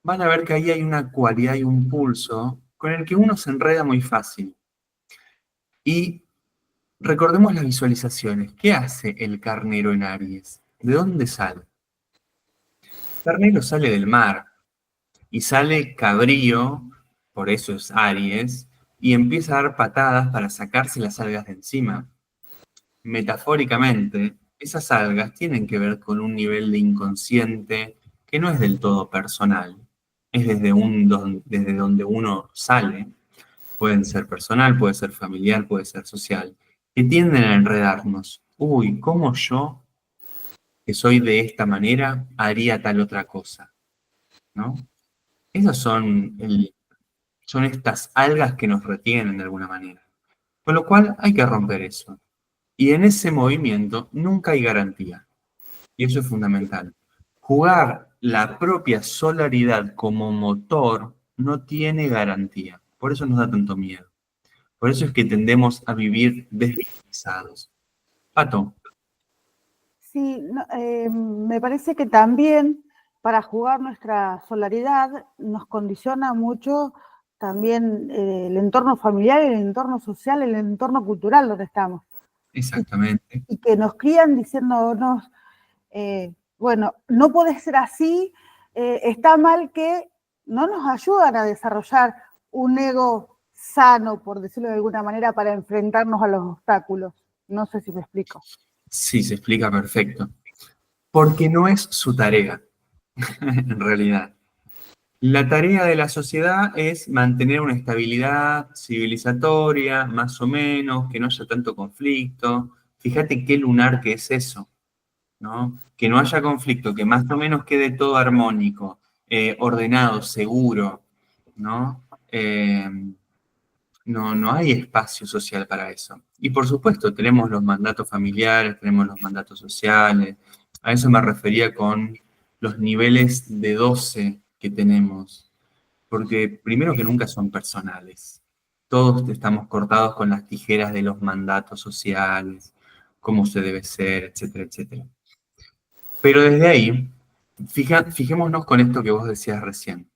van a ver que ahí hay una cualidad y un pulso con el que uno se enreda muy fácil. Y recordemos las visualizaciones. ¿Qué hace el carnero en Aries? ¿De dónde sale? El carnero sale del mar y sale cabrío, por eso es Aries, y empieza a dar patadas para sacarse las algas de encima. Metafóricamente, esas algas tienen que ver con un nivel de inconsciente que no es del todo personal. Es desde donde uno sale. Pueden ser personal, puede ser familiar, puede ser social, que tienden a enredarnos. Uy, ¿cómo yo, que soy de esta manera, haría tal otra cosa? ¿No? Esas son estas algas que nos retienen de alguna manera. Con lo cual hay que romper eso. Y en ese movimiento nunca hay garantía. Y eso es fundamental. Jugar la propia solaridad como motor no tiene garantía. Por eso nos da tanto miedo. Por eso es que tendemos a vivir desvitalizados. Pato. Sí, me parece que también para jugar nuestra solaridad nos condiciona mucho también el entorno familiar, el entorno social, el entorno cultural donde estamos. Exactamente. Y que nos crían diciéndonos, bueno, no puede ser así, está mal, que no nos ayudan a desarrollar un ego sano, por decirlo de alguna manera, para enfrentarnos a los obstáculos. No sé si me explico. Sí, se explica perfecto. Porque no es su tarea, en realidad. La tarea de la sociedad es mantener una estabilidad civilizatoria, más o menos, que no haya tanto conflicto. Fíjate qué lunar que es eso, ¿no? Que no haya conflicto, que más o menos quede todo armónico, ordenado, seguro, ¿no? No hay espacio social para eso. Y por supuesto, tenemos los mandatos familiares, tenemos los mandatos sociales. A eso me refería con los niveles de 12 que tenemos. Porque primero que nunca son personales. Todos estamos cortados con las tijeras de los mandatos sociales, cómo se debe ser, etcétera, etcétera. Pero desde ahí, fijémonos con esto que vos decías recién.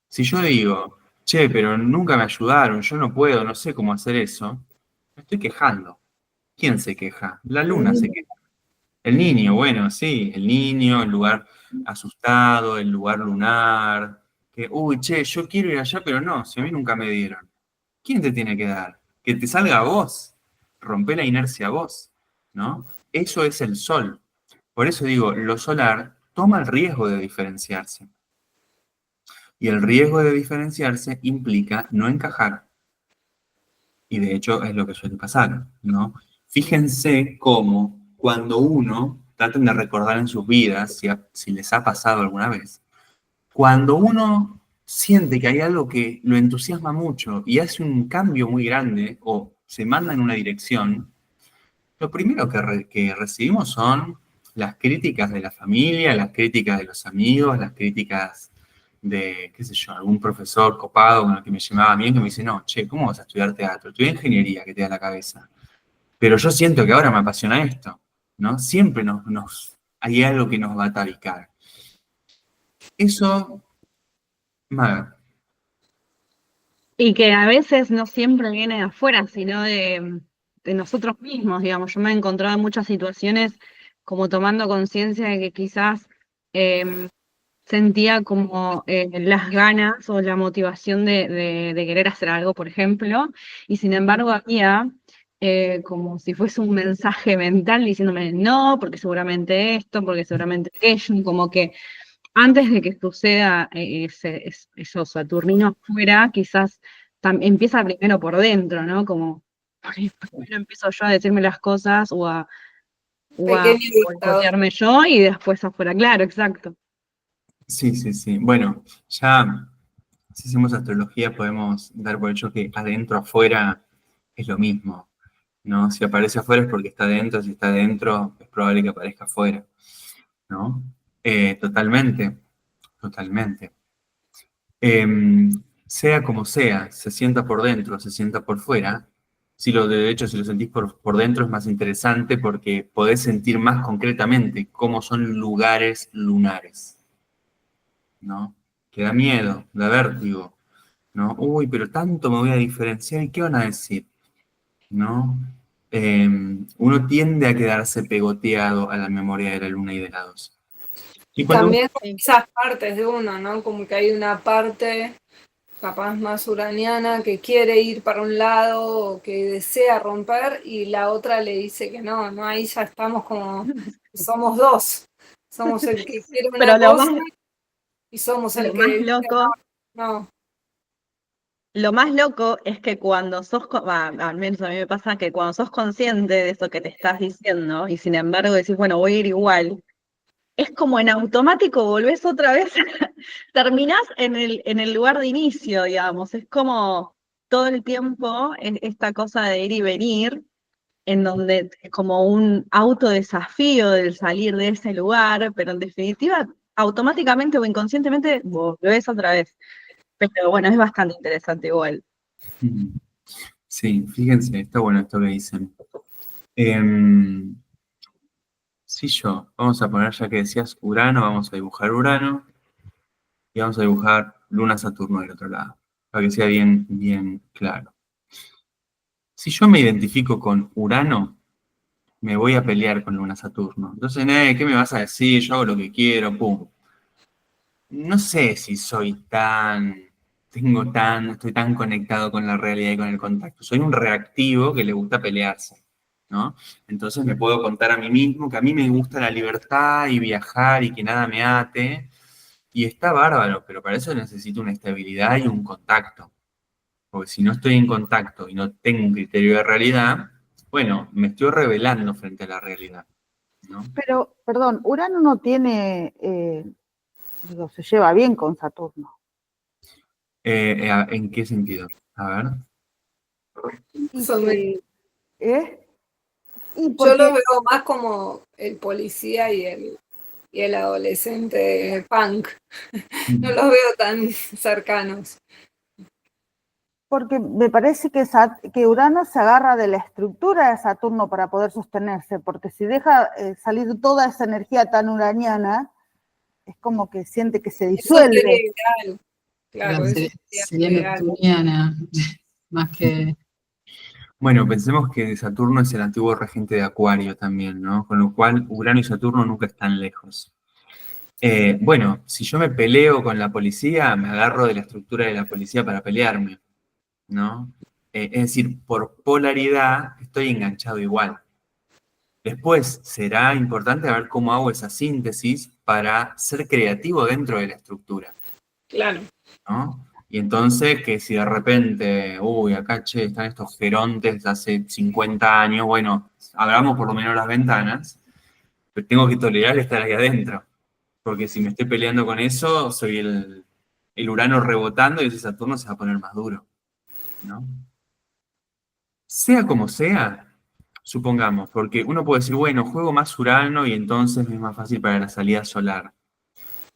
Si yo digo, che, pero nunca me ayudaron, yo no puedo, no sé cómo hacer eso, me estoy quejando. ¿Quién se queja? La luna se queja. El niño, bueno, sí, el niño, el lugar asustado, el lugar lunar, que, uy, che, yo quiero ir allá, pero no, si a mí nunca me dieron. ¿Quién te tiene que dar? Que te salga a vos, rompe la inercia a vos, ¿no? Eso es el sol. Por eso digo, lo solar toma el riesgo de diferenciarse. Y el riesgo de diferenciarse implica no encajar. Y de hecho es lo que suele pasar, ¿no? Fíjense cómo cuando uno, traten de recordar en sus vidas, si les ha pasado alguna vez, cuando uno siente que hay algo que lo entusiasma mucho y hace un cambio muy grande o se manda en una dirección, lo primero que recibimos son las críticas de la familia, las críticas de los amigos, las críticas de, qué sé yo, algún profesor copado con el que me llamaba bien, que me dice, no, che, ¿cómo vas a estudiar teatro? Estudié ingeniería, que te da la cabeza. Pero yo siento que ahora me apasiona esto, ¿no? Siempre hay algo que nos va a tabicar. Eso, Maga. Y que a veces no siempre viene de afuera, sino de nosotros mismos, digamos. Yo me he encontrado en muchas situaciones como tomando conciencia de que quizás sentía como las ganas o la motivación de querer hacer algo, por ejemplo, y sin embargo había como si fuese un mensaje mental diciéndome no, porque seguramente esto, porque seguramente aquello, y como que antes de que suceda eso saturnino afuera, quizás empieza primero por dentro, ¿no? Como primero empiezo yo a decirme las cosas o a Pequeño dictador. boicotearme yo y después afuera, claro, exacto. Sí, sí, sí. Bueno, ya si hacemos astrología podemos dar por hecho que adentro, afuera es lo mismo, ¿no? Si aparece afuera es porque está adentro, si está adentro es probable que aparezca afuera, ¿no? Totalmente, totalmente. Sea como sea, se sienta por dentro, se sienta por fuera, de hecho, si lo sentís por dentro es más interesante porque podés sentir más concretamente cómo son lugares lunares, ¿no? Que da miedo, da vértigo, ¿no? Uy, pero tanto me voy a diferenciar, ¿y qué van a decir? ¿No? Uno tiende a quedarse pegoteado a la memoria de la luna y de la 2. Y cuando También esas partes de uno, ¿no? Como que hay una parte capaz más uraniana que quiere ir para un lado o que desea romper y la otra le dice que no, no, ahí ya estamos como, somos dos, somos el que quiere Pero una cosa y somos el lo más que dice loco, no. lo más loco es que cuando al menos a mí me pasa que cuando sos consciente de eso que te estás diciendo y sin embargo decís, bueno, voy a ir igual, es como en automático volvés otra vez, terminás en el lugar de inicio, digamos, es como todo el tiempo esta cosa de ir y venir, en donde es como un autodesafío del salir de ese lugar, pero en definitiva, automáticamente o inconscientemente volvés otra vez. Pero bueno, es bastante interesante igual. Sí, fíjense, está bueno esto que dicen. Sí, vamos a poner, ya que decías Urano, vamos a dibujar Urano y vamos a dibujar Luna Saturno del otro lado, para que sea bien, bien claro. Si yo me identifico con Urano, me voy a pelear con Luna Saturno. Entonces, ¿qué me vas a decir? Yo hago lo que quiero, pum. No sé si estoy tan conectado con la realidad y con el contacto. Soy un reactivo que le gusta pelearse, ¿no? Entonces me puedo contar a mí mismo que a mí me gusta la libertad y viajar y que nada me ate, y está bárbaro, pero para eso necesito una estabilidad y un contacto. Porque si no estoy en contacto y no tengo un criterio de realidad, bueno, me estoy rebelando frente a la realidad, ¿no? Pero, perdón, Urano no tiene, digo, se lleva bien con Saturno. ¿En qué sentido? A ver. Y Eso que, ¿eh? Y yo porque, lo veo más como el policía y el adolescente punk. No los veo tan cercanos. porque me parece que, que Urano se agarra de la estructura de Saturno para poder sostenerse, porque si deja salir toda esa energía tan uraniana, es como que siente que se Eso sería disuelve. ideal. Claro, eso sería Sería ideal. neptuniana, más que... Bueno, pensemos que Saturno es el antiguo regente de Acuario también, ¿no? Con lo cual Urano y Saturno nunca están lejos. Bueno, si yo me peleo con la policía, me agarro de la estructura de la policía para pelearme, ¿no? Es decir, por polaridad estoy enganchado igual. Después será importante ver cómo hago esa síntesis para ser creativo dentro de la estructura, Claro. ¿no? Y entonces que si de repente, uy, acá, che, están estos gerontes de hace 50 años, bueno, abramos por lo menos las ventanas, pero tengo que tolerar estar ahí adentro, porque si me estoy peleando con eso, soy el Urano rebotando y ese Saturno se va a poner más duro, ¿no? Sea como sea, supongamos, porque uno puede decir, bueno, juego más Urano y entonces me es más fácil para la salida solar.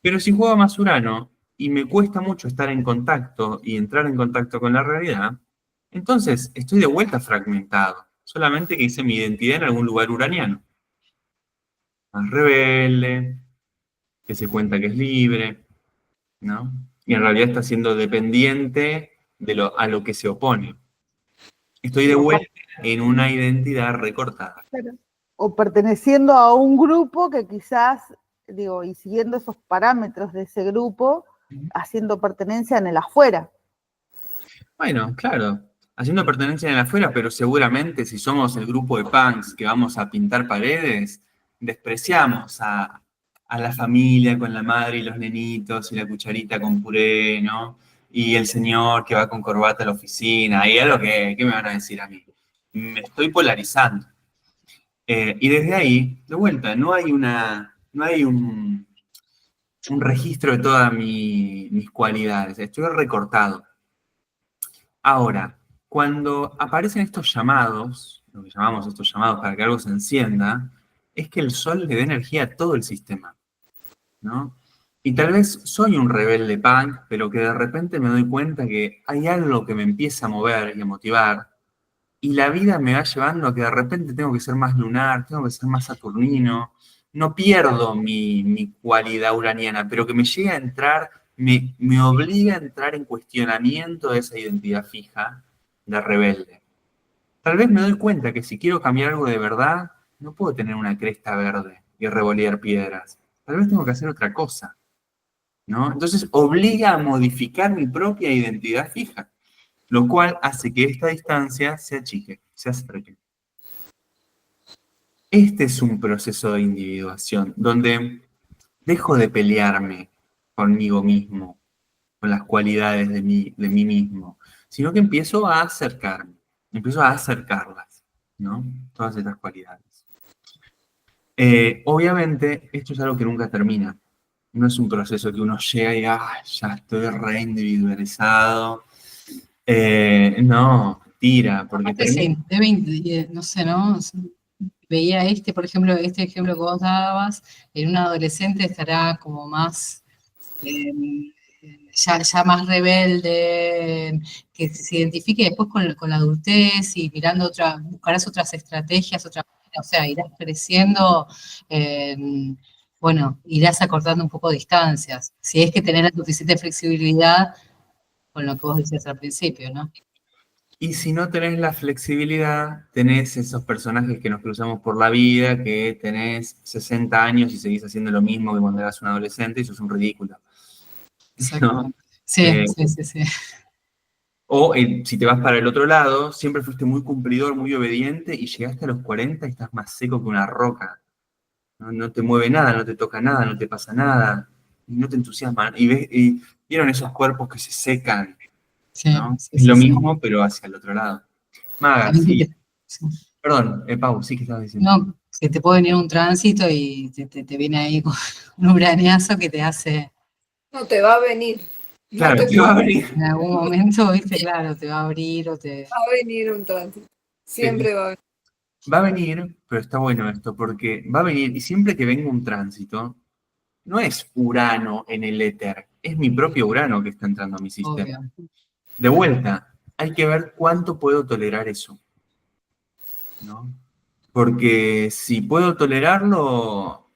Pero si juego más Urano y me cuesta mucho estar en contacto y entrar en contacto con la realidad, entonces estoy de vuelta fragmentado, solamente que hice mi identidad en algún lugar uraniano. Más rebelde, que se cuenta que es libre, ¿no? Y en realidad está siendo dependiente a lo que se opone. Estoy de vuelta en una identidad recortada. O perteneciendo a un grupo que quizás, digo, y siguiendo esos parámetros de ese grupo, haciendo pertenencia en el afuera. Bueno, claro, haciendo pertenencia en el afuera, pero seguramente si somos el grupo de punks que vamos a pintar paredes, despreciamos a la familia con la madre y los nenitos y la cucharita con puré, ¿no? Y el señor que va con corbata a la oficina, y algo que, ¿qué me van a decir a mí? Me estoy polarizando. Y desde ahí, de vuelta, no hay un registro de todas mis cualidades, estoy recortado. Ahora, cuando aparecen estos llamados, lo que llamamos estos llamados para que algo se encienda, es que el sol le dé energía a todo el sistema, ¿no? Y tal vez soy un rebelde punk, pero que de repente me doy cuenta que hay algo que me empieza a mover y a motivar, y la vida me va llevando a que de repente tengo que ser más lunar, tengo que ser más saturnino, no pierdo mi cualidad uraniana, pero que me llega a entrar, me obliga a entrar en cuestionamiento de esa identidad fija de rebelde. Tal vez me doy cuenta que si quiero cambiar algo de verdad, no puedo tener una cresta verde y revolear piedras. Tal vez tengo que hacer otra cosa, ¿no? Entonces obliga a modificar mi propia identidad fija, lo cual hace que esta distancia se achique, se acerque. Este es un proceso de individuación, donde dejo de pelearme conmigo mismo, con las cualidades de mí mismo, sino que empiezo a acercarme, empiezo a acercarlas, ¿no? Todas estas cualidades. Obviamente, esto es algo que nunca termina. No es un proceso que uno llega y ya estoy reindividualizado. No, tira, porque Aparte, sí, no sé, ¿no? Veía por ejemplo, este ejemplo que vos dabas, en un adolescente estará como más, ya más rebelde, que se identifique después con la adultez y mirando buscarás otras estrategias, o sea, irás creciendo, bueno, irás acortando un poco distancias, si es que tenés la suficiente flexibilidad con lo que vos decías al principio, ¿no? Y si no tenés la flexibilidad, tenés esos personajes que nos cruzamos por la vida, que tenés 60 años y seguís haciendo lo mismo que cuando eras un adolescente y sos un ridículo. ¿No? Sí, sí. O si te vas para el otro lado, siempre fuiste muy cumplidor, muy obediente y llegaste a los 40 y estás más seco que una roca. No, no te mueve nada, no te toca nada, no te pasa nada, no te entusiasma. Y vieron esos cuerpos que se secan, Sí, ¿no? sí, Es sí, lo sí. mismo, pero hacia el otro lado. Maga, También sí. sí. Perdón, Pau, sí que estabas diciendo. No, que te puede venir un tránsito y te viene ahí con un urañazo que te hace, No te va a venir. No Claro, te te va a puede venir. en algún momento, viste, claro, te va a abrir o te... va a venir un tránsito. Siempre va a venir. Va a venir, pero está bueno esto, porque va a venir, y siempre que venga un tránsito, no es Urano en el éter, es mi propio Urano que está entrando a mi sistema. Obvio. De vuelta, hay que ver cuánto puedo tolerar eso, ¿no? Porque si puedo tolerarlo,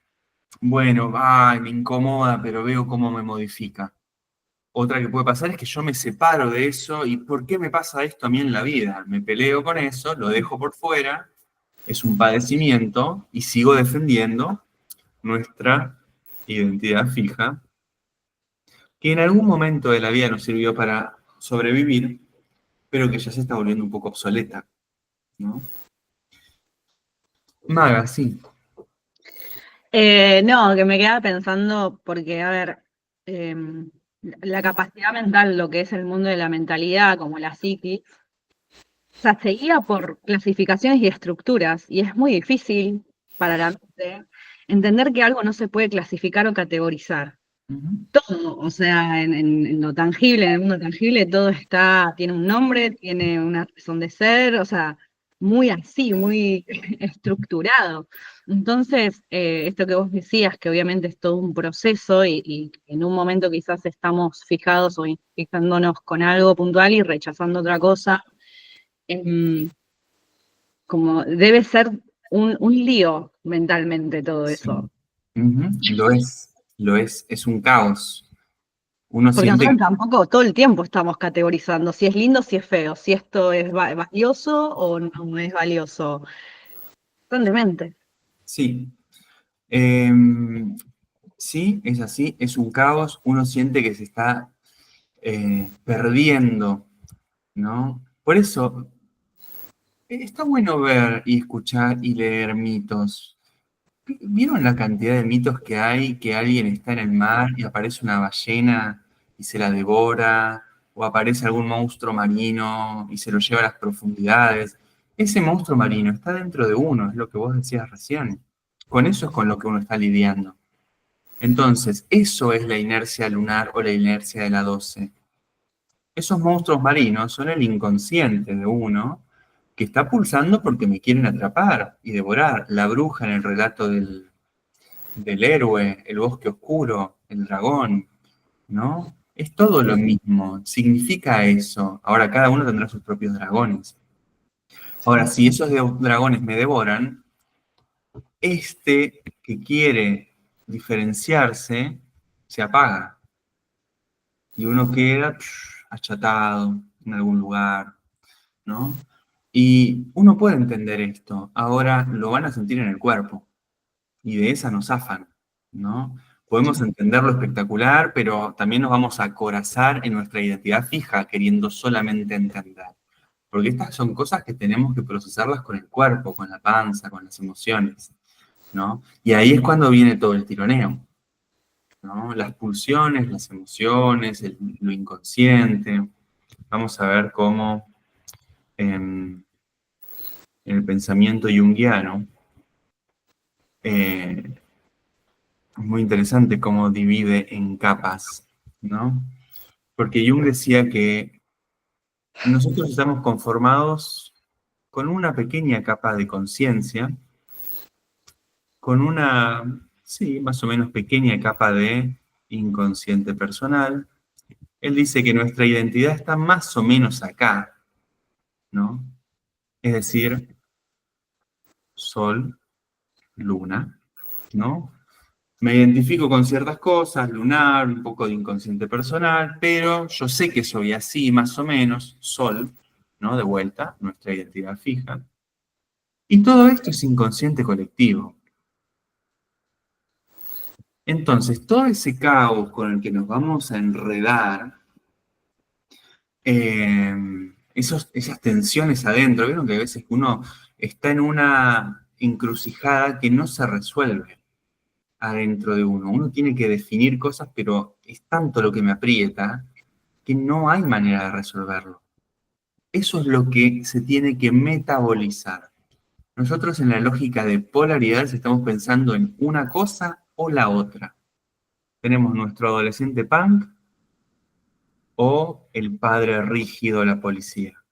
bueno, me incomoda, pero veo cómo me modifica. Otra que puede pasar es que yo me separo de eso y ¿por qué me pasa esto a mí en la vida? Me peleo con eso, lo dejo por fuera, es un padecimiento y sigo defendiendo nuestra identidad fija, que en algún momento de la vida nos sirvió para sobrevivir, pero que ya se está volviendo un poco obsoleta, ¿no? Maga, sí. No, que me quedaba pensando, porque, a ver, la capacidad mental, lo que es el mundo de la mentalidad, como la psiquis, o sea, se guía por clasificaciones y estructuras, y es muy difícil para la mente entender que algo no se puede clasificar o categorizar. Todo, o sea, en lo tangible, en el mundo tangible, todo tiene un nombre, tiene una razón de ser, o sea, muy así, muy estructurado. Entonces, esto que vos decías, que obviamente es todo un proceso y en un momento quizás estamos fijados o fijándonos con algo puntual y rechazando otra cosa, como debe ser un lío mentalmente todo Sí. eso. Lo es un caos. Uno Porque siente nosotros que tampoco todo el tiempo estamos categorizando si es lindo, si es feo, si esto es valioso o no es valioso. Constantemente. sí. Sí, es así, es un caos, uno siente que se está perdiendo, ¿no? Por eso, está bueno ver y escuchar y leer mitos. ¿Vieron la cantidad de mitos que hay que alguien está en el mar y aparece una ballena y se la devora? ¿O aparece algún monstruo marino y se lo lleva a las profundidades? Ese monstruo marino está dentro de uno, es lo que vos decías recién. Con eso es con lo que uno está lidiando. Entonces, eso es la inercia lunar o la inercia de la 12. Esos monstruos marinos son el inconsciente de uno que está pulsando porque me quieren atrapar y devorar. La bruja en el relato del héroe, el bosque oscuro, el dragón, ¿no? Es todo lo mismo, significa eso. Ahora, cada uno tendrá sus propios dragones. Ahora, si esos dragones me devoran, este que quiere diferenciarse se apaga y uno queda achatado en algún lugar, ¿no? Y uno puede entender esto, ahora lo van a sentir en el cuerpo y de esa nos zafan, ¿no? Podemos entender lo espectacular, pero también nos vamos a acorazar en nuestra identidad fija, queriendo solamente entender. Porque estas son cosas que tenemos que procesarlas con el cuerpo, con la panza, con las emociones, ¿no? Y ahí es cuando viene todo el tironeo, ¿no? Las pulsiones, las emociones, lo inconsciente. Vamos a ver cómo en el pensamiento junguiano es muy interesante cómo divide en capas, ¿no? Porque Jung decía que nosotros estamos conformados con una pequeña capa de conciencia, con una, sí, más o menos pequeña capa de inconsciente personal. Él dice que nuestra identidad está más o menos acá, ¿no? Es decir, Sol, Luna, ¿no? Me identifico con ciertas cosas, lunar, un poco de inconsciente personal, pero yo sé que soy así, más o menos, Sol, ¿no? De vuelta, nuestra identidad fija. Y todo esto es inconsciente colectivo. Entonces, todo ese caos con el que nos vamos a enredar esas tensiones adentro. Vieron que a veces uno está en una encrucijada que no se resuelve adentro de uno. Uno tiene que definir cosas, pero es tanto lo que me aprieta que no hay manera de resolverlo. Eso es lo que se tiene que metabolizar. Nosotros en la lógica de polaridades estamos pensando en una cosa o la otra. Tenemos nuestro adolescente punk o el padre rígido de la policía.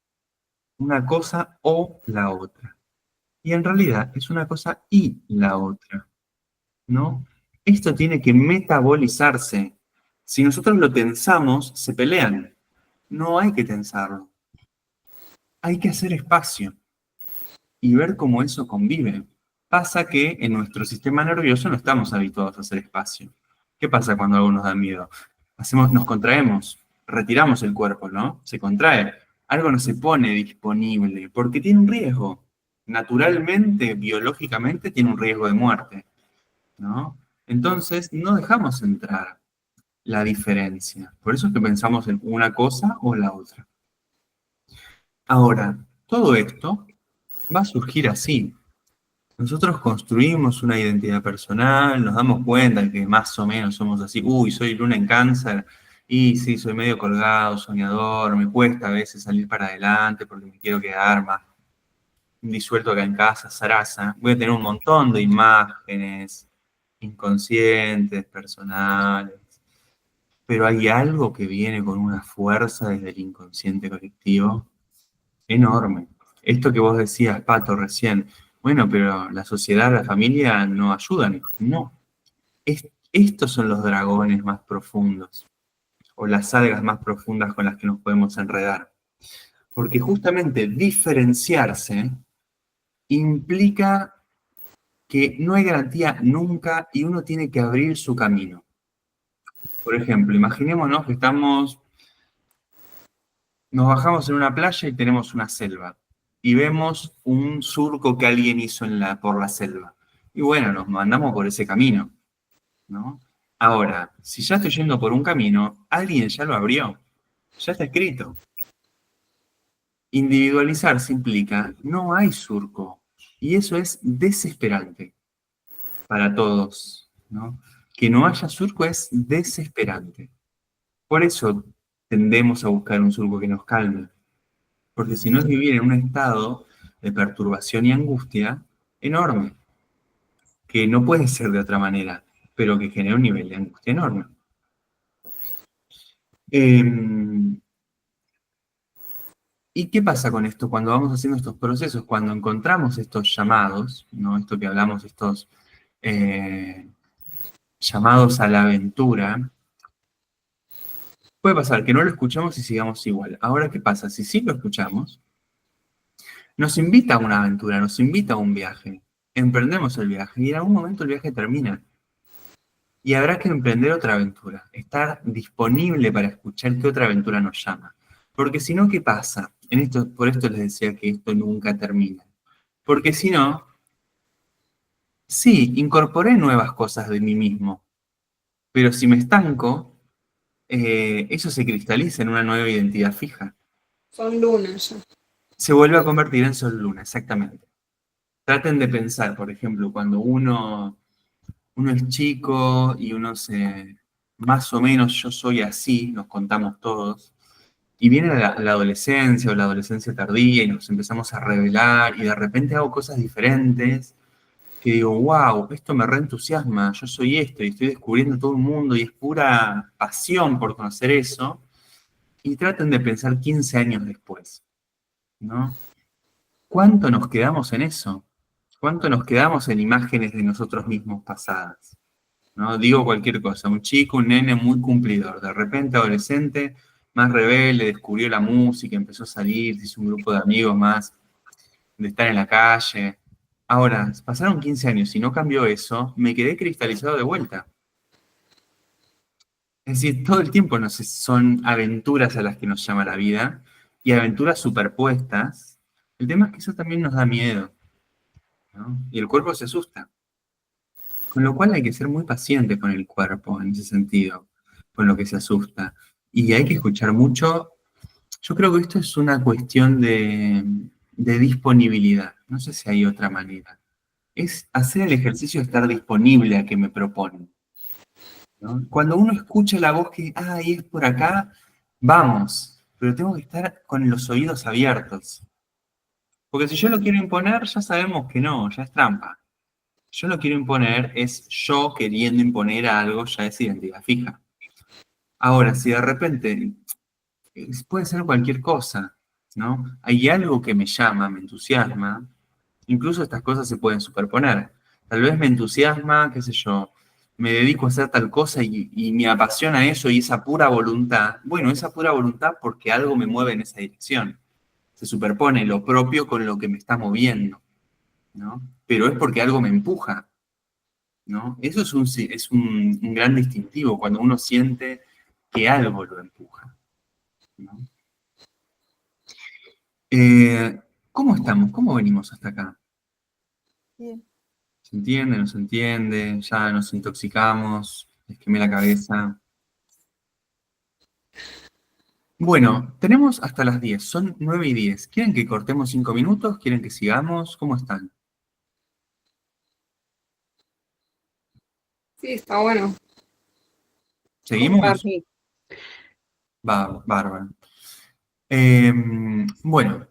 Una cosa o la otra. Y en realidad es una cosa y la otra, ¿no? Esto tiene que metabolizarse. Si nosotros lo tensamos, se pelean. No hay que tensarlo. Hay que hacer espacio y ver cómo eso convive. Pasa que en nuestro sistema nervioso no estamos habituados a hacer espacio. ¿Qué pasa cuando algo nos da miedo? Nos contraemos, retiramos el cuerpo, ¿no? Se contrae. Algo no se pone disponible porque tiene un riesgo. Naturalmente, biológicamente, tiene un riesgo de muerte, ¿no? Entonces, no dejamos entrar la diferencia. Por eso es que pensamos en una cosa o la otra. Ahora, todo esto va a surgir así. Nosotros construimos una identidad personal, nos damos cuenta que más o menos somos así. Uy, soy luna en cáncer, y sí, soy medio colgado, soñador, me cuesta a veces salir para adelante porque me quiero quedar más disuelto acá en casa, zaraza. Voy a tener un montón de imágenes inconscientes, personales, pero hay algo que viene con una fuerza desde el inconsciente colectivo enorme. Esto que vos decías, Pato, recién, bueno, pero la sociedad, la familia no ayudan. No. Estos son los dragones más profundos, o las algas más profundas con las que nos podemos enredar. Porque justamente diferenciarse implica que no hay garantía nunca y uno tiene que abrir su camino. Por ejemplo, imaginémonos que nos bajamos en una playa y tenemos una selva. Y vemos un surco que alguien hizo por la selva. Y bueno, nos mandamos por ese camino, ¿no? Ahora, si ya estoy yendo por un camino, alguien ya lo abrió. Ya está escrito. Individualizarse implica, no hay surco. Y eso es desesperante para todos, ¿no? Que no haya surco es desesperante. Por eso tendemos a buscar un surco que nos calme. Porque si no es vivir en un estado de perturbación y angustia enorme, que no puede ser de otra manera, pero que genera un nivel de angustia enorme. ¿Y qué pasa con esto cuando vamos haciendo estos procesos? Cuando encontramos estos llamados, ¿no? Esto que hablamos, estos llamados a la aventura, puede pasar que no lo escuchamos y sigamos igual. Ahora, ¿qué pasa? Si sí lo escuchamos, nos invita a una aventura, nos invita a un viaje. Emprendemos el viaje y en algún momento el viaje termina. Y habrá que emprender otra aventura, estar disponible para escuchar qué otra aventura nos llama. Porque si no, ¿qué pasa? Por esto les decía que esto nunca termina. Porque si no, sí, incorporé nuevas cosas de mí mismo, pero si me estanco, eso se cristaliza en una nueva identidad fija. Son lunas ya. Se vuelve a convertir en sol luna, exactamente. Traten de pensar, por ejemplo, cuando uno es chico y más o menos yo soy así, nos contamos todos, y viene la adolescencia o la adolescencia tardía y nos empezamos a revelar y de repente hago cosas diferentes que digo, wow, esto me reentusiasma, yo soy esto y estoy descubriendo todo el mundo y es pura pasión por conocer eso. Y traten de pensar 15 años después, ¿no? ¿Cuánto nos quedamos en eso? ¿Cuánto nos quedamos en imágenes de nosotros mismos pasadas? ¿No? Digo cualquier cosa, un chico, un nene muy cumplidor, de repente adolescente, más rebelde, descubrió la música, empezó a salir, hizo un grupo de amigos más, de estar en la calle. Ahora, pasaron 15 años y no cambió eso, me quedé cristalizado de vuelta. Es decir, todo el tiempo son aventuras a las que nos llama la vida y aventuras superpuestas. El tema es que eso también nos da miedo, ¿no? Y el cuerpo se asusta. Con lo cual hay que ser muy paciente con el cuerpo en ese sentido, con lo que se asusta. Y hay que escuchar mucho Yo creo que esto es una cuestión de disponibilidad. No sé si hay otra manera. Es hacer el ejercicio de estar disponible a que me proponen, ¿no? Cuando uno escucha la voz que, ahí es por acá, vamos, pero tengo que estar con los oídos abiertos. Porque si yo lo quiero imponer, ya sabemos que no, ya es trampa. Yo lo quiero imponer, es yo queriendo imponer algo, ya es identidad fija. Ahora, si de repente puede ser cualquier cosa, ¿no? Hay algo que me llama, me entusiasma, incluso estas cosas se pueden superponer. Tal vez me entusiasma, qué sé yo, me dedico a hacer tal cosa y me apasiona eso y esa pura voluntad. Bueno, esa pura voluntad porque algo me mueve en esa dirección. Se superpone lo propio con lo que me está moviendo, ¿no? Pero es porque algo me empuja, ¿no? Eso es un gran distintivo, cuando uno siente que algo lo empuja, ¿no? ¿Cómo estamos? ¿Cómo venimos hasta acá? Bien. ¿Se entiende? ¿No se entiende? ¿Ya nos intoxicamos? ¿Les quemé la cabeza? Bueno, tenemos hasta las 10, son 9:10. ¿Quieren que cortemos 5 minutos? ¿Quieren que sigamos? ¿Cómo están? Sí, está bueno. ¿Seguimos? Sí. Bárbaro. Bueno,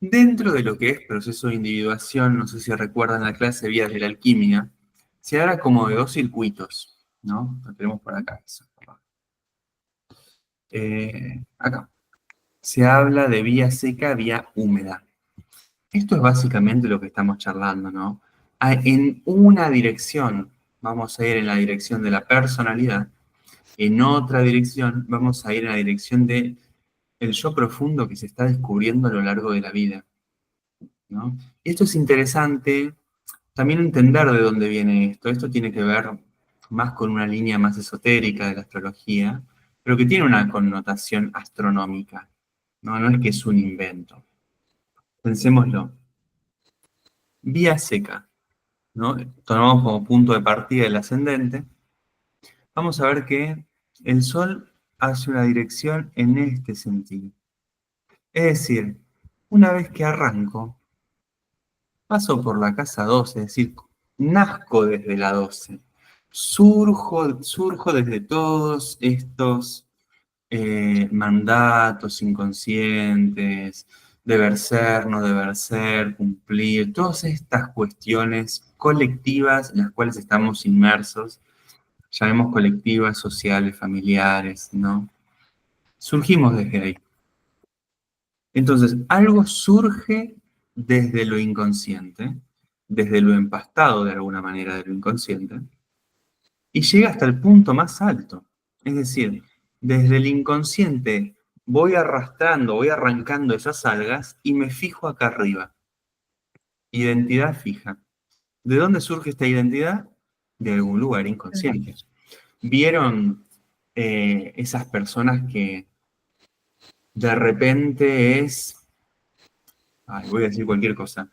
dentro de lo que es proceso de individuación, no sé si recuerdan la clase de vías de la alquimia, se habla como de 2 circuitos, ¿no? Lo tenemos por acá. Acá. Se habla de vía seca, vía húmeda. Esto es básicamente lo que estamos charlando, ¿no? En una dirección vamos a ir en la dirección de la personalidad, en otra dirección vamos a ir en la dirección de el yo profundo que se está descubriendo a lo largo de la vida, ¿no? Esto es interesante, también entender de dónde viene esto. Esto tiene que ver más con una línea más esotérica de la astrología, pero que tiene una connotación astronómica, ¿no? No es que es un invento. Pensémoslo. Vía seca, ¿no? Tomamos como punto de partida el ascendente. Vamos a ver que el Sol hace una dirección en este sentido. Es decir, una vez que arranco, paso por la casa 12, es decir, nazco desde la 12. Surjo desde todos estos mandatos inconscientes, deber ser, no deber ser, cumplir, todas estas cuestiones colectivas en las cuales estamos inmersos, llamemos colectivas, sociales, familiares, ¿no? Surgimos desde ahí. Entonces, algo surge desde lo inconsciente, desde lo empastado de alguna manera de lo inconsciente, y llega hasta el punto más alto. Es decir, desde el inconsciente voy arrastrando, voy arrancando esas algas y me fijo acá arriba. Identidad fija. ¿De dónde surge esta identidad? De algún lugar inconsciente. ¿Vieron esas personas que de repente voy a decir cualquier cosa.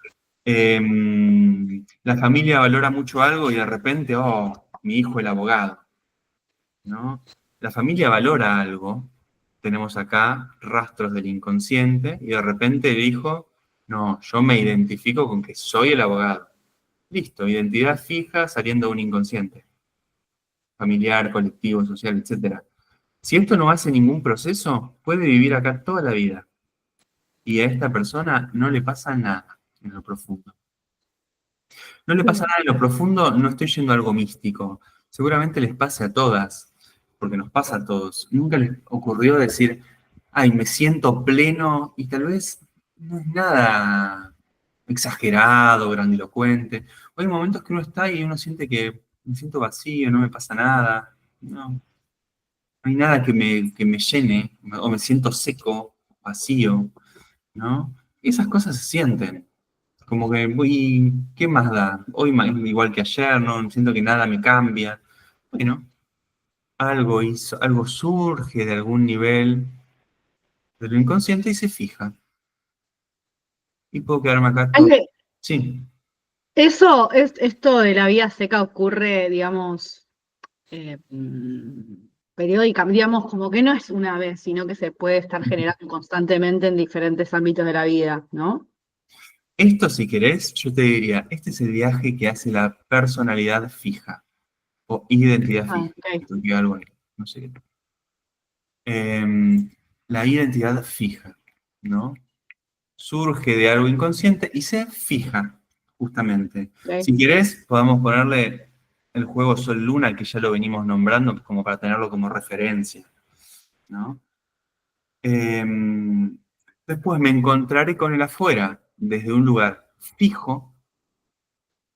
La familia valora mucho algo y de repente, mi hijo el abogado, ¿no? La familia valora algo, tenemos acá rastros del inconsciente y de repente el hijo, no, yo me identifico con que soy el abogado. Listo, identidad fija saliendo de un inconsciente, familiar, colectivo, social, etc. Si esto no hace ningún proceso, puede vivir acá toda la vida y a esta persona no le pasa nada en lo profundo. No le pasa nada en lo profundo, no estoy yendo a algo místico. Seguramente les pase a todas, porque nos pasa a todos. Nunca les ocurrió decir, ay, me siento pleno, y tal vez no es nada exagerado, grandilocuente. O hay momentos que uno está ahí y uno siente que me siento vacío, no me pasa nada. No hay nada que me llene, o me siento seco, vacío, ¿no? Esas cosas se sienten. Como que, ¿qué más da? Hoy igual que ayer, no siento que nada me cambia. Bueno, algo surge de algún nivel de lo inconsciente y se fija. Y puedo quedarme acá todo. Sí. Esto de la vía seca ocurre, digamos, periódica, digamos, como que no es una vez, sino que se puede estar generando constantemente en diferentes ámbitos de la vida, ¿no? Esto, si querés, yo te diría, este es el viaje que hace la personalidad fija o identidad Ah, fija. ok. Esto que algo, no sé. Em, la identidad fija, ¿no? Surge de algo inconsciente y se fija, justamente. Ok. Si querés, podemos ponerle el juego Sol-Luna, que ya lo venimos nombrando, como para tenerlo como referencia, ¿no? Em, Después me encontraré con el afuera, desde un lugar fijo,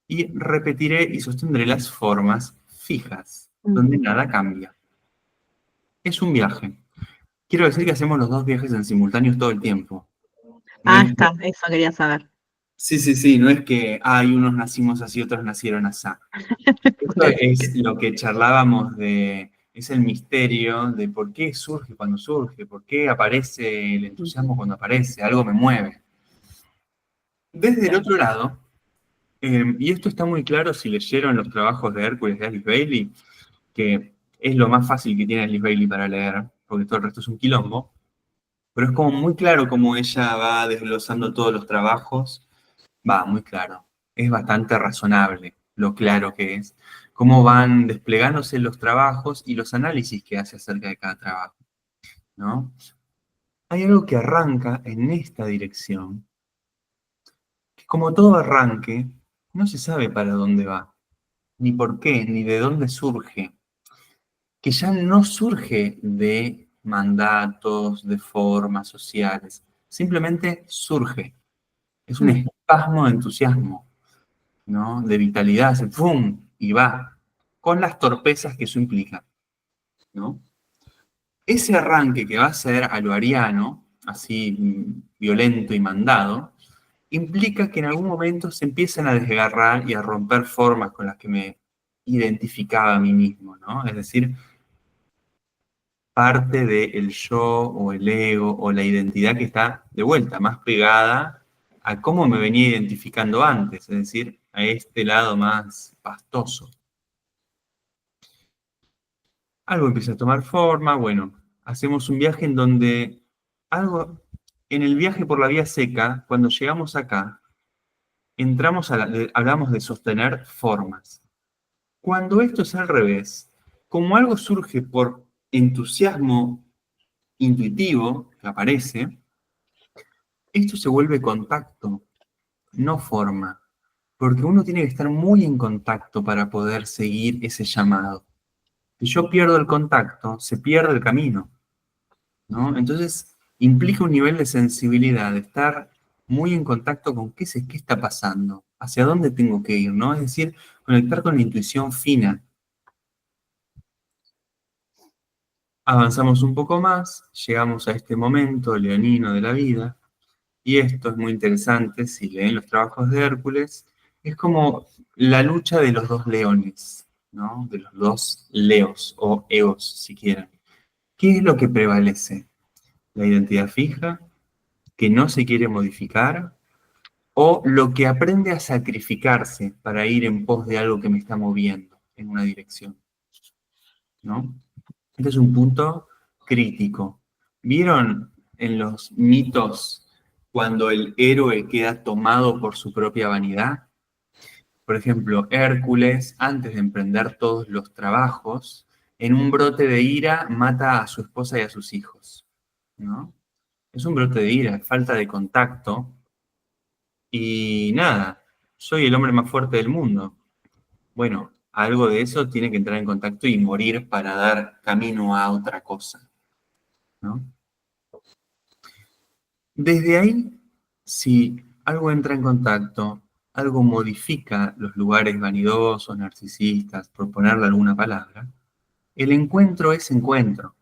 y repetiré y sostendré las formas fijas, donde nada cambia. Es un viaje. Quiero decir que hacemos los dos viajes en simultáneo todo el tiempo. No Ah, es está, eso quería saber. Sí, sí, sí, no es que hay unos nacimos así, otros nacieron así. Esto es lo que charlábamos es el misterio de por qué surge cuando surge, por qué aparece el entusiasmo cuando aparece, algo me mueve. Desde el otro lado, y esto está muy claro si leyeron los trabajos de Hércules de Alice Bailey, que es lo más fácil que tiene Alice Bailey para leer, porque todo el resto es un quilombo, pero es como muy claro cómo ella va desglosando todos los trabajos. Va, muy claro. Es bastante razonable lo claro que es. Cómo van desplegándose los trabajos y los análisis que hace acerca de cada trabajo, ¿no? Hay algo que arranca en esta dirección, que como todo arranque, no se sabe para dónde va, ni por qué, ni de dónde surge, que ya no surge de mandatos, de formas sociales, simplemente surge. Es un espasmo de entusiasmo, ¿no? De vitalidad, se ¡pum! Y va, con las torpezas que eso implica, ¿no? Ese arranque que va a ser a lo ariano, así violento y mandado, implica que en algún momento se empiezan a desgarrar y a romper formas con las que me identificaba a mí mismo, ¿no? Es decir, parte del yo o el ego o la identidad que está de vuelta, más pegada a cómo me venía identificando antes, es decir, a este lado más pastoso. Algo empieza a tomar forma, bueno, hacemos un viaje en donde en el viaje por la vía seca, cuando llegamos acá, hablamos de sostener formas. Cuando esto es al revés, como algo surge por entusiasmo intuitivo que aparece, esto se vuelve contacto, no forma, porque uno tiene que estar muy en contacto para poder seguir ese llamado. Si yo pierdo el contacto, se pierde el camino, ¿no? Entonces, implica un nivel de sensibilidad, de estar muy en contacto con qué está pasando, hacia dónde tengo que ir, ¿no? Es decir, conectar con la intuición fina. Avanzamos un poco más, llegamos a este momento leonino de la vida, y esto es muy interesante, si leen los trabajos de Hércules, es como la lucha de los dos leones, ¿no? De los dos leos o eos, si quieren. ¿Qué es lo que prevalece? ¿La identidad fija, que no se quiere modificar, o lo que aprende a sacrificarse para ir en pos de algo que me está moviendo en una dirección, ¿no? Este es un punto crítico. ¿Vieron en los mitos cuando el héroe queda tomado por su propia vanidad? Por ejemplo, Hércules, antes de emprender todos los trabajos, en un brote de ira mata a su esposa y a sus hijos, ¿no? Es un brote de ira, falta de contacto. Y nada, soy el hombre más fuerte del mundo. Bueno, algo de eso tiene que entrar en contacto y morir para dar camino a otra cosa, ¿no? Desde ahí, si algo entra en contacto, algo modifica los lugares vanidosos, narcisistas, por ponerle alguna palabra, el encuentro es encuentro.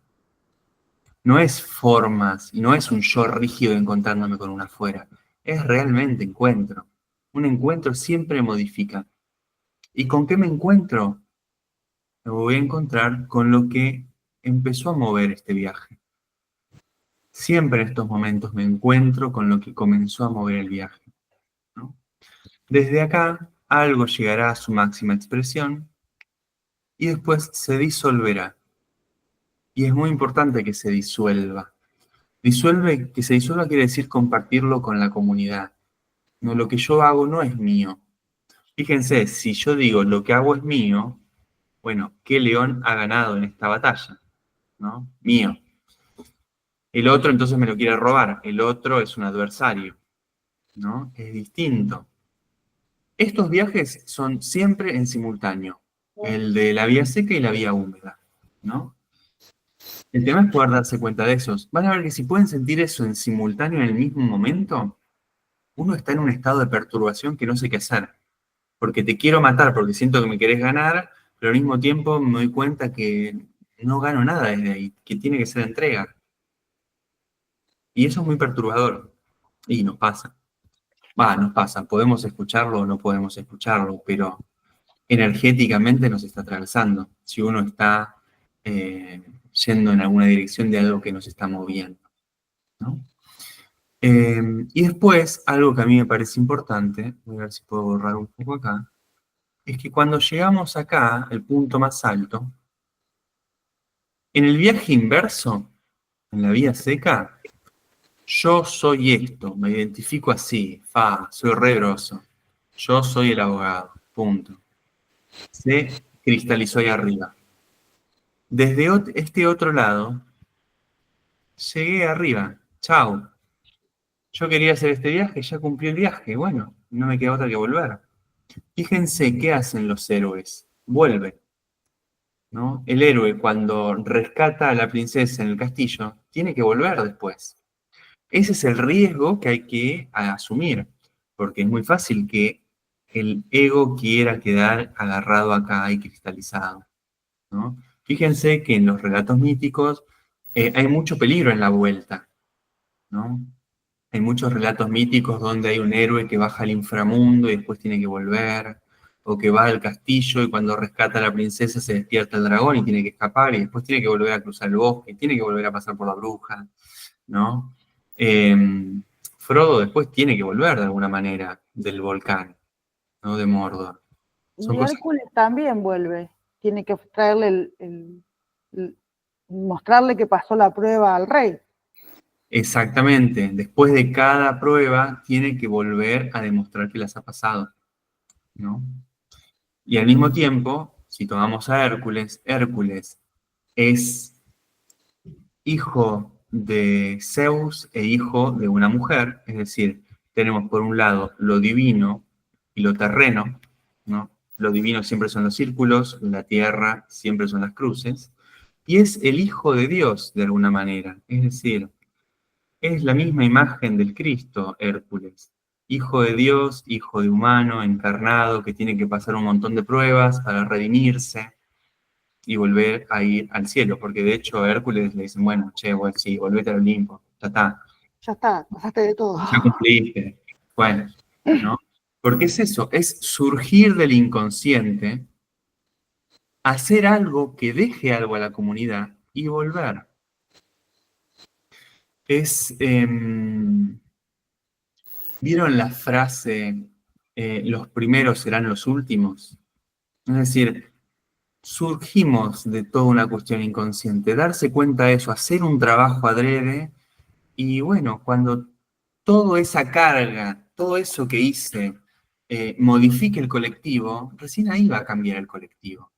No es formas y no es un yo rígido encontrándome con una afuera. Es realmente encuentro. Un encuentro siempre modifica. ¿Y con qué me encuentro? Me voy a encontrar con lo que empezó a mover este viaje. Siempre en estos momentos me encuentro con lo que comenzó a mover el viaje, ¿no? Desde acá, algo llegará a su máxima expresión y después se disolverá. Y es muy importante que se disuelva. Que se disuelva quiere decir compartirlo con la comunidad. No, lo que yo hago no es mío. Fíjense, si yo digo lo que hago es mío, bueno, ¿qué león ha ganado en esta batalla? ¿No? Mío. El otro entonces me lo quiere robar. El otro es un adversario, ¿no? Es distinto. Estos viajes son siempre en simultáneo. El de la vía seca y la vía húmeda, ¿no? El tema es poder darse cuenta de esos. Van a ver que si pueden sentir eso en simultáneo en el mismo momento, uno está en un estado de perturbación que no sé qué hacer. Porque te quiero matar, porque siento que me querés ganar, pero al mismo tiempo me doy cuenta que no gano nada desde ahí, que tiene que ser entrega. Y eso es muy perturbador. Y nos pasa. Nos pasa. Podemos escucharlo o no podemos escucharlo, pero energéticamente nos está atravesando. Si uno está yendo en alguna dirección de algo que nos está moviendo, ¿no? Y después, algo que a mí me parece importante, voy a ver si puedo borrar un poco acá, es que cuando llegamos acá, el punto más alto, en el viaje inverso, en la vía seca, yo soy esto, me identifico así, soy re grosso. Yo soy el abogado, punto. Se cristalizó ahí arriba. Desde este otro lado, llegué arriba. Chau. Yo quería hacer este viaje, ya cumplí el viaje. Bueno, no me queda otra que volver. Fíjense qué hacen los héroes. Vuelven, ¿no? El héroe, cuando rescata a la princesa en el castillo, tiene que volver después. Ese es el riesgo que hay que asumir, porque es muy fácil que el ego quiera quedar agarrado acá y cristalizado, ¿no? Fíjense que en los relatos míticos hay mucho peligro en la vuelta, ¿no? Hay muchos relatos míticos donde hay un héroe que baja al inframundo y después tiene que volver, o que va al castillo y cuando rescata a la princesa se despierta el dragón y tiene que escapar y después tiene que volver a cruzar el bosque, tiene que volver a pasar por la bruja, ¿no? Frodo después tiene que volver de alguna manera del volcán, ¿no? De Mordor. Son Y cosas... Hércules también vuelve. Tiene que traerle mostrarle que pasó la prueba al rey. Exactamente. Después de cada prueba tiene que volver a demostrar que las ha pasado, ¿no? Y al mismo tiempo, si tomamos a Hércules, Hércules es hijo de Zeus e hijo de una mujer, es decir, tenemos por un lado lo divino y lo terreno, ¿no? Lo divino siempre son los círculos, la tierra siempre son las cruces, y es el hijo de Dios de alguna manera, es decir, es la misma imagen del Cristo, Hércules, hijo de Dios, hijo de humano, encarnado, que tiene que pasar un montón de pruebas para redimirse y volver a ir al cielo, porque de hecho a Hércules le dicen, bueno, sí, volvete al Olimpo, ya está. Ya está, pasaste de todo. Ya cumpliste. Bueno, ¿no? Porque es eso, es surgir del inconsciente, hacer algo que deje algo a la comunidad y volver. ¿Vieron la frase, los primeros serán los últimos? Es decir, surgimos de toda una cuestión inconsciente, darse cuenta de eso, hacer un trabajo adrede, y bueno, cuando toda esa carga, todo eso que hice, modifique el colectivo, recién ahí va a cambiar el colectivo.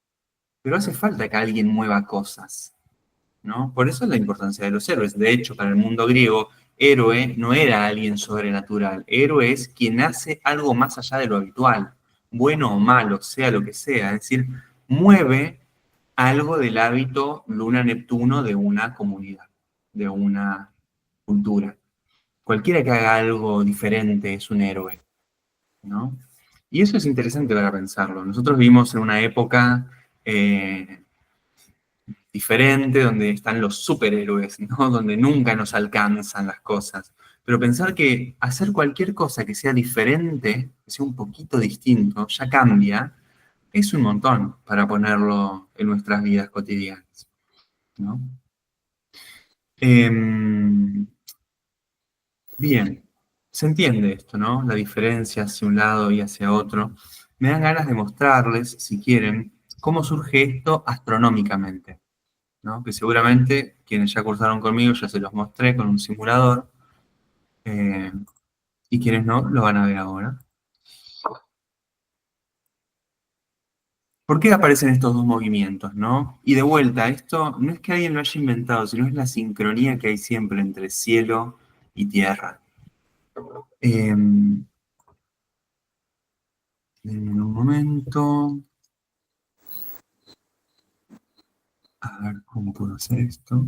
Pero hace falta que alguien mueva cosas, ¿no? Por eso es la importancia de los héroes. De hecho, para el mundo griego, héroe no era alguien sobrenatural. Héroe es quien hace algo más allá de lo habitual, bueno o malo, sea lo que sea. Es decir, mueve algo del hábito Luna-Neptuno de una comunidad, de una cultura. Cualquiera que haga algo diferente es un héroe, ¿no? Y eso es interesante para pensarlo. Nosotros vivimos en una época diferente, donde están los superhéroes, ¿no? Donde nunca nos alcanzan las cosas. Pero pensar que hacer cualquier cosa que sea diferente, que sea un poquito distinto, ya cambia, es un montón para ponerlo en nuestras vidas cotidianas, ¿no? Bien, se entiende esto, ¿no? La diferencia hacia un lado y hacia otro. Me dan ganas de mostrarles, si quieren, cómo surge esto astronómicamente. ¿no? Que seguramente quienes ya cursaron conmigo ya se los mostré con un simulador, y quienes no, lo van a ver ahora. ¿Por qué aparecen estos dos movimientos, no? Y de vuelta, esto no es que alguien lo haya inventado, sino es la sincronía que hay siempre entre cielo y tierra. En un momento. A ver cómo puedo hacer esto.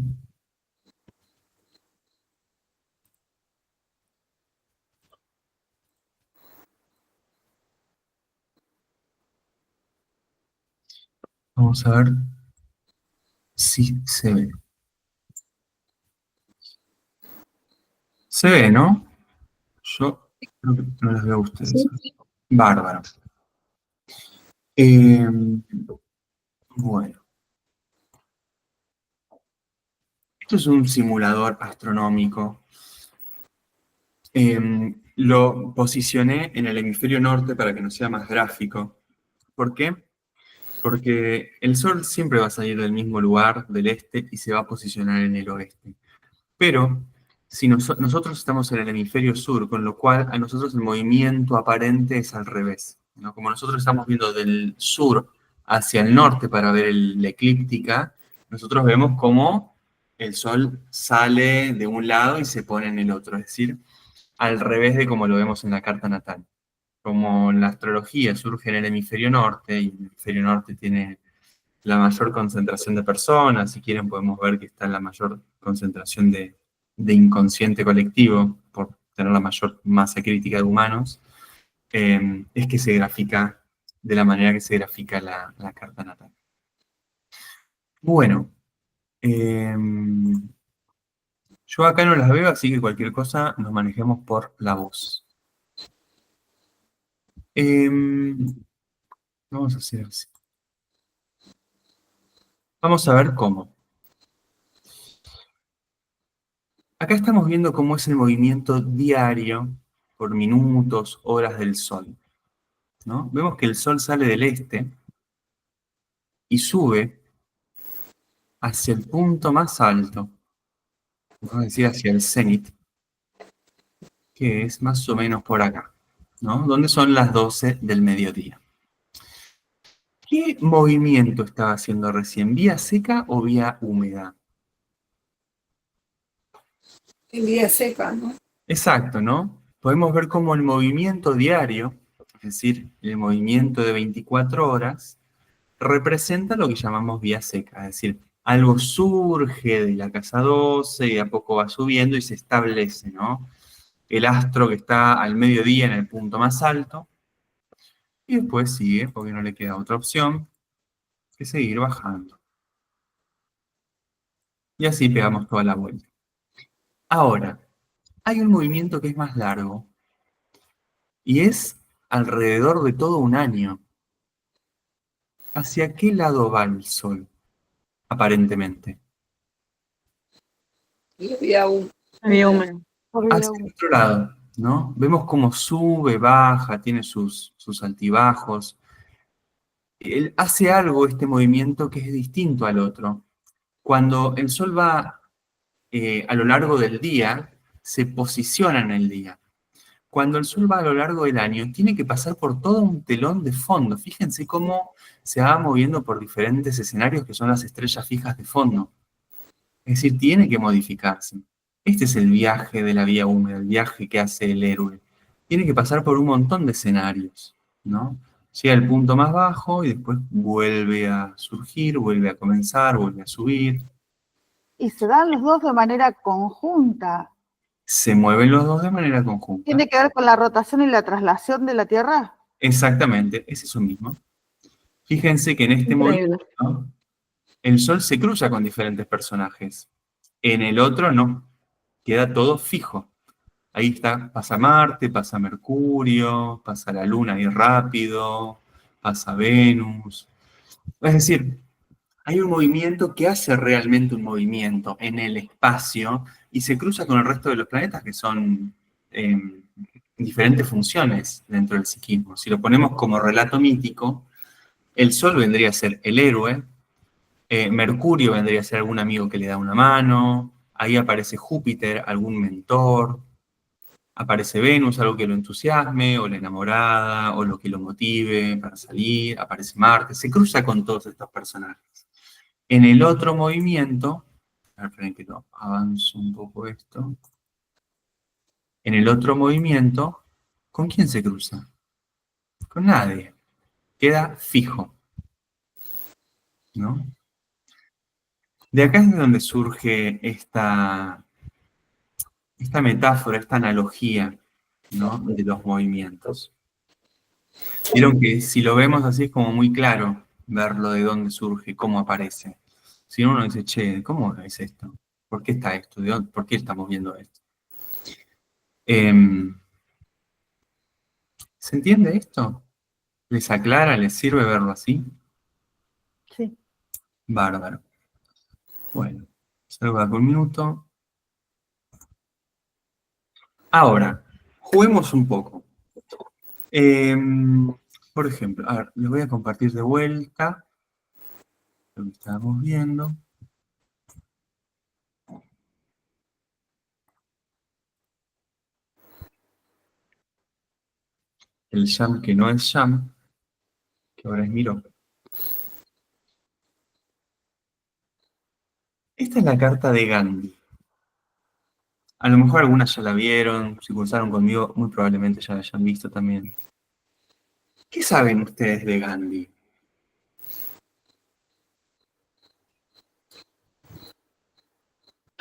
Vamos a ver si se ve. Se ve, ¿no? Yo creo que no las veo a ustedes. Bárbaro. Bueno. Esto es un simulador astronómico. Lo posicioné en el hemisferio norte para que no sea más gráfico. ¿Por qué? Porque el Sol siempre va a salir del mismo lugar, del este, y se va a posicionar en el oeste. Pero si nosotros estamos en el hemisferio sur, con lo cual a nosotros el movimiento aparente es al revés, ¿no? Como nosotros estamos viendo del sur hacia el norte para ver la eclíptica, nosotros vemos cómo el Sol sale de un lado y se pone en el otro, es decir, al revés de como lo vemos en la carta natal. Como la astrología surge en el hemisferio norte, y el hemisferio norte tiene la mayor concentración de personas, si quieren podemos ver que está la mayor concentración de inconsciente colectivo, por tener la mayor masa crítica de humanos, es que se grafica de la manera que se grafica la carta natal. Bueno, yo acá no las veo, así que cualquier cosa nos manejemos por la voz. Vamos a hacer así. Vamos a ver cómo. Acá estamos viendo cómo es el movimiento diario por minutos, horas del Sol, ¿no? Vemos que el Sol sale del este y sube hacia el punto más alto, vamos a decir hacia el cenit, que es más o menos por acá, ¿no? Donde son las 12 del mediodía. ¿Qué movimiento estaba haciendo recién? ¿Vía seca o vía húmeda? En vía seca, ¿no? Exacto, ¿no? Podemos ver cómo el movimiento diario, es decir, el movimiento de 24 horas, representa lo que llamamos vía seca, es decir, algo surge de la casa 12 y a poco va subiendo y se establece, ¿no? El astro que está al mediodía en el punto más alto, y después sigue, porque no le queda otra opción que seguir bajando. Y así pegamos toda la vuelta. Ahora, hay un movimiento que es más largo, y es alrededor de todo un año. ¿Hacia qué lado va el Sol, aparentemente? Y vía húmeda. Había húmedo. Hacia el otro lado, ¿no? Vemos cómo sube, baja, tiene sus altibajos. Él hace algo, este movimiento, que es distinto al otro. Cuando el Sol va a lo largo del día, se posiciona en el día. Cuando el Sol va a lo largo del año, tiene que pasar por todo un telón de fondo. Fíjense cómo se va moviendo por diferentes escenarios que son las estrellas fijas de fondo. Es decir, tiene que modificarse. Este es el viaje de la vía húmeda, el viaje que hace el héroe. Tiene que pasar por un montón de escenarios, ¿no? Llega al punto más bajo y después vuelve a surgir, vuelve a comenzar, vuelve a subir. Y se dan los dos de manera conjunta. Se mueven los dos de manera conjunta. ¿Tiene que ver con la rotación y la traslación de la Tierra? Exactamente, es eso mismo. Fíjense que en este Increíble. momento el Sol se cruza con diferentes personajes. En el otro no, queda todo fijo. Ahí está, pasa Marte, pasa Mercurio, pasa la Luna ahí rápido, pasa Venus. Es decir, hay un movimiento que hace realmente un movimiento en el espacio y se cruza con el resto de los planetas que son diferentes funciones dentro del psiquismo. Si lo ponemos como relato mítico, el Sol vendría a ser el héroe, Mercurio vendría a ser algún amigo que le da una mano. Ahí aparece Júpiter, algún mentor. Aparece Venus, algo que lo entusiasme, o la enamorada, o lo que lo motive para salir. Aparece Marte, se cruza con todos estos personajes. En el otro movimiento, a ver, esperen que lo avanzo un poco esto. En el otro movimiento, ¿con quién se cruza? Con nadie. Queda fijo, ¿no? De acá es de donde surge esta metáfora, esta analogía, ¿no? De los movimientos. Vieron que si lo vemos así es como muy claro verlo de dónde surge, cómo aparece. Si no, uno dice, che, ¿cómo es esto? ¿Por qué está esto? ¿Por qué estamos viendo esto? ¿Se entiende esto? ¿Les aclara? ¿Les sirve verlo así? Sí. Bárbaro. Bueno, salgo acá un minuto. Ahora, juguemos un poco. Por ejemplo, a ver, les voy a compartir de vuelta lo que estábamos viendo. El jam que no es jam, que ahora es Miro. Esta es la carta de Gandhi. A lo mejor algunas ya la vieron, si cursaron conmigo, muy probablemente ya la hayan visto también. ¿Qué saben ustedes de Gandhi?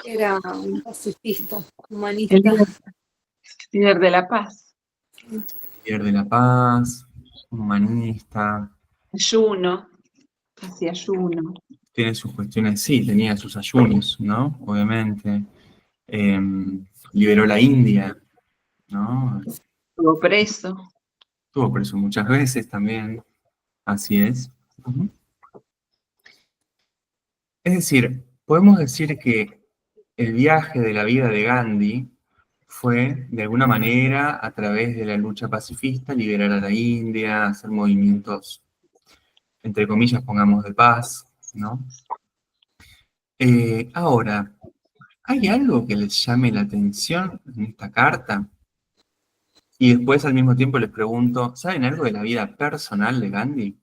Era un pacifista, El humanista. líder de la paz. Líder de la paz, humanista, Ayuno. Hacía ayuno. tiene sus cuestiones, sí, tenía sus ayunos, ¿no? Obviamente. Liberó la India, ¿no? Estuvo preso. Estuvo preso muchas veces también, así es. Ujú. Es decir, podemos decir que el viaje de la vida de Gandhi fue, de alguna manera, a través de la lucha pacifista, liberar a la India, hacer movimientos, entre comillas, pongamos de paz, ¿no? Ahora, ¿hay algo que les llame la atención en esta carta? Y después, al mismo tiempo, les pregunto, ¿saben algo de la vida personal de Gandhi?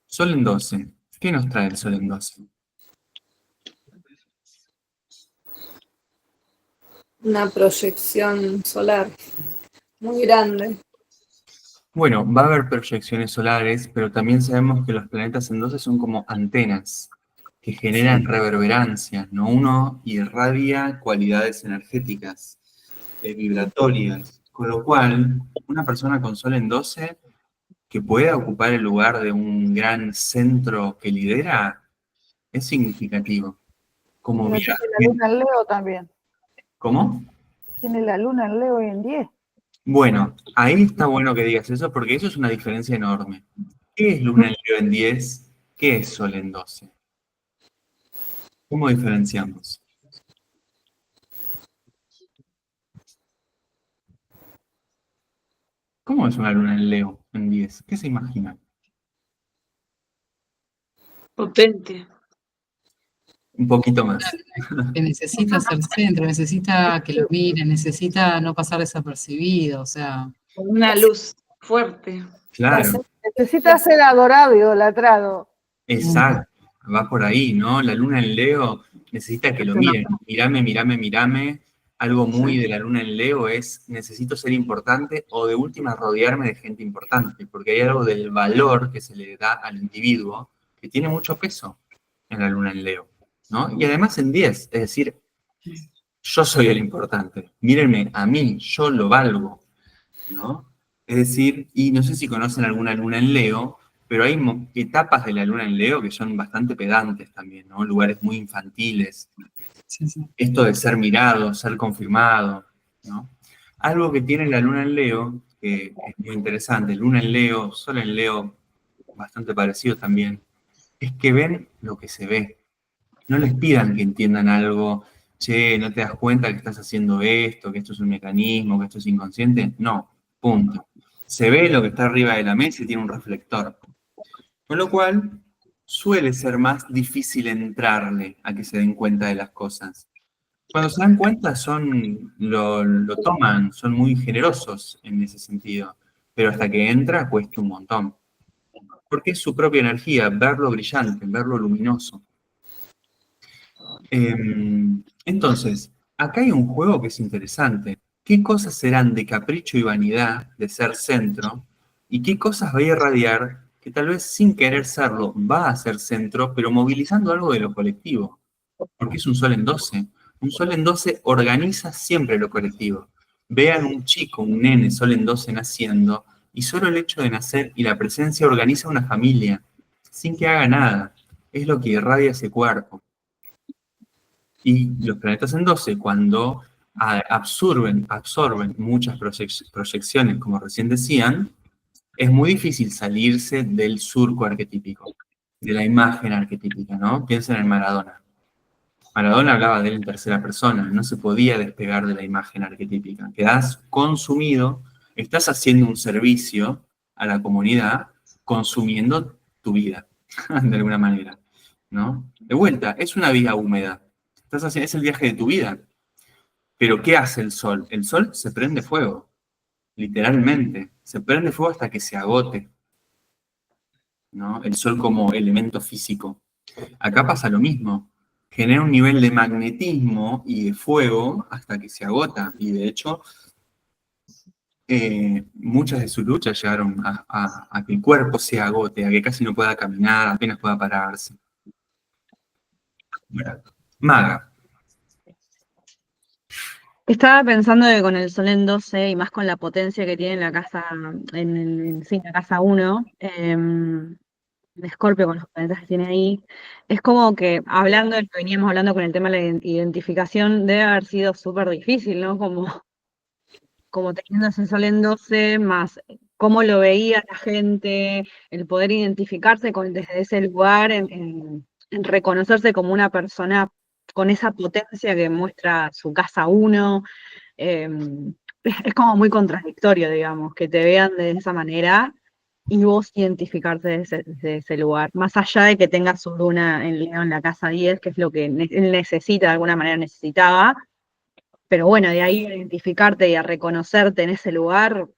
Sol en 12. ¿Qué nos trae el Sol en 12? Una proyección solar muy grande. Bueno, va a haber proyecciones solares, pero también sabemos que los planetas en 12 son como antenas que generan reverberancias, ¿no? Uno irradia cualidades energéticas, vibratorias, con lo cual una persona con Sol en 12 que pueda ocupar el lugar de un gran centro que lidera es significativo. Como Pero mira, tiene la luna en Leo también. ¿cómo? Tiene la luna en Leo hoy en 10. Bueno, ahí está bueno que digas eso porque eso es una diferencia enorme. ¿Qué es Luna en Leo en 10? ¿Qué es Sol en 12? ¿Cómo diferenciamos? ¿Cómo es una Luna en Leo en 10? ¿Qué se imagina? Potente. Un poquito más. Que necesita ser centro, necesita que lo miren, necesita no pasar desapercibido, o sea, Con una luz fuerte. Claro, Necesita ser adorado, idolatrado. exacto. Va por ahí, ¿no? La Luna en Leo necesita que lo miren. Mírame, mírame, mírame. Algo muy de la Luna en Leo es necesito ser importante o de última rodearme de gente importante, porque hay algo del valor que se le da al individuo que tiene mucho peso en la Luna en Leo, ¿no? Y además en 10, es decir, yo soy el importante, mírenme a mí, yo lo valgo, ¿no? Es decir, y no sé si conocen alguna Luna en Leo, pero hay etapas de la Luna en Leo que son bastante pedantes también, ¿no? Lugares muy infantiles. sí, sí. Esto de ser mirado, ser confirmado, ¿no? Algo que tiene la Luna en Leo, que es muy interesante, Luna en Leo, Sol en Leo, bastante parecido también, es que ven lo que se ve. No les pidan que entiendan algo che, ¿no te das cuenta que estás haciendo esto, que esto es un mecanismo, que esto es inconsciente? No, punto. Se ve lo que está arriba de la mesa y tiene un reflector. Con lo cual, suele ser más difícil entrarle a que se den cuenta de las cosas. Cuando se dan cuenta, lo toman, son muy generosos en ese sentido. Pero hasta que entra, cuesta un montón. Porque es su propia energía, verlo brillante, verlo luminoso. Entonces, acá hay un juego que es interesante. ¿Qué cosas serán de capricho y vanidad, de ser centro? ¿Y qué cosas va a irradiar que tal vez sin querer serlo va a ser centro, pero movilizando algo de lo colectivo? Porque es un sol en 12. Un sol en 12 organiza siempre lo colectivo. Vean un chico, un nene, sol en 12 naciendo, y solo el hecho de nacer y la presencia organiza una familia, sin que haga nada. Es lo que irradia ese cuerpo. Y los planetas en 12, cuando absorben muchas proyecciones, como recién decían, es muy difícil salirse del surco arquetípico, de la imagen arquetípica, ¿no? Piensen en Maradona. Maradona hablaba de él en tercera persona, no se podía despegar de la imagen arquetípica. Quedás consumido, estás haciendo un servicio a la comunidad, consumiendo tu vida, de alguna manera, ¿no? De vuelta, es una vida húmeda. Es el viaje de tu vida. Pero ¿qué hace el sol? El sol se prende fuego, literalmente. Se prende fuego hasta que se agote, ¿no? El sol como elemento físico. Acá pasa lo mismo. Genera un nivel de magnetismo y de fuego hasta que se agota. Y de hecho, muchas de sus luchas llegaron a que el cuerpo se agote, a que casi no pueda caminar, apenas pueda pararse. Bueno, Maga. Estaba pensando que con el sol en 12 y más con la potencia que tiene la casa, la casa 1, de Escorpio con los planetas que tiene ahí, es como que hablando de lo que veníamos hablando con el tema de la identificación, debe haber sido súper difícil, ¿no? Como teniendo ese sol en 12, más cómo lo veía la gente, el poder identificarse desde ese lugar, en reconocerse como una persona con esa potencia que muestra su casa 1. Es como muy contradictorio, digamos, que te vean de esa manera y vos identificarte desde ese lugar, más allá de que tenga su luna en Leo en la casa 10, que es lo que él necesita, de alguna manera necesitaba, pero bueno, de ahí a identificarte y a reconocerte en ese lugar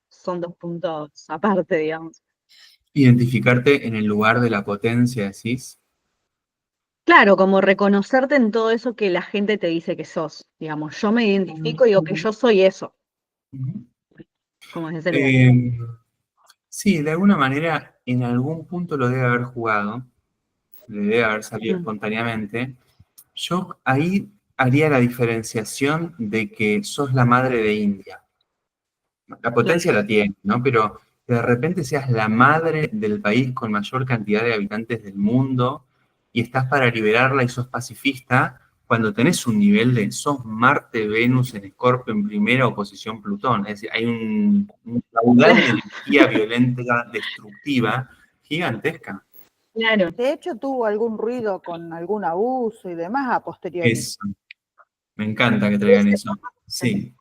son dos puntos aparte, digamos. Identificarte en el lugar de la potencia, decís. Claro, como reconocerte en todo eso que la gente te dice que sos, digamos, yo me identifico y digo que yo soy eso, como es ese lugar. Sí, de alguna manera, en algún punto lo debe haber jugado, le debe haber salido espontáneamente. Yo ahí haría la diferenciación de que sos la madre de India. La potencia la tiene, ¿no? Pero que de repente seas la madre del país con mayor cantidad de habitantes del mundo y estás para liberarla y sos pacifista, cuando tenés un nivel de sos Marte, Venus en Escorpio en primera oposición Plutón. Es decir, hay un caudal de energía violenta, destructiva, gigantesca. Claro. De hecho, tuvo algún ruido con algún abuso y demás a posteriori. Eso. Me encanta que traigan eso. Sí.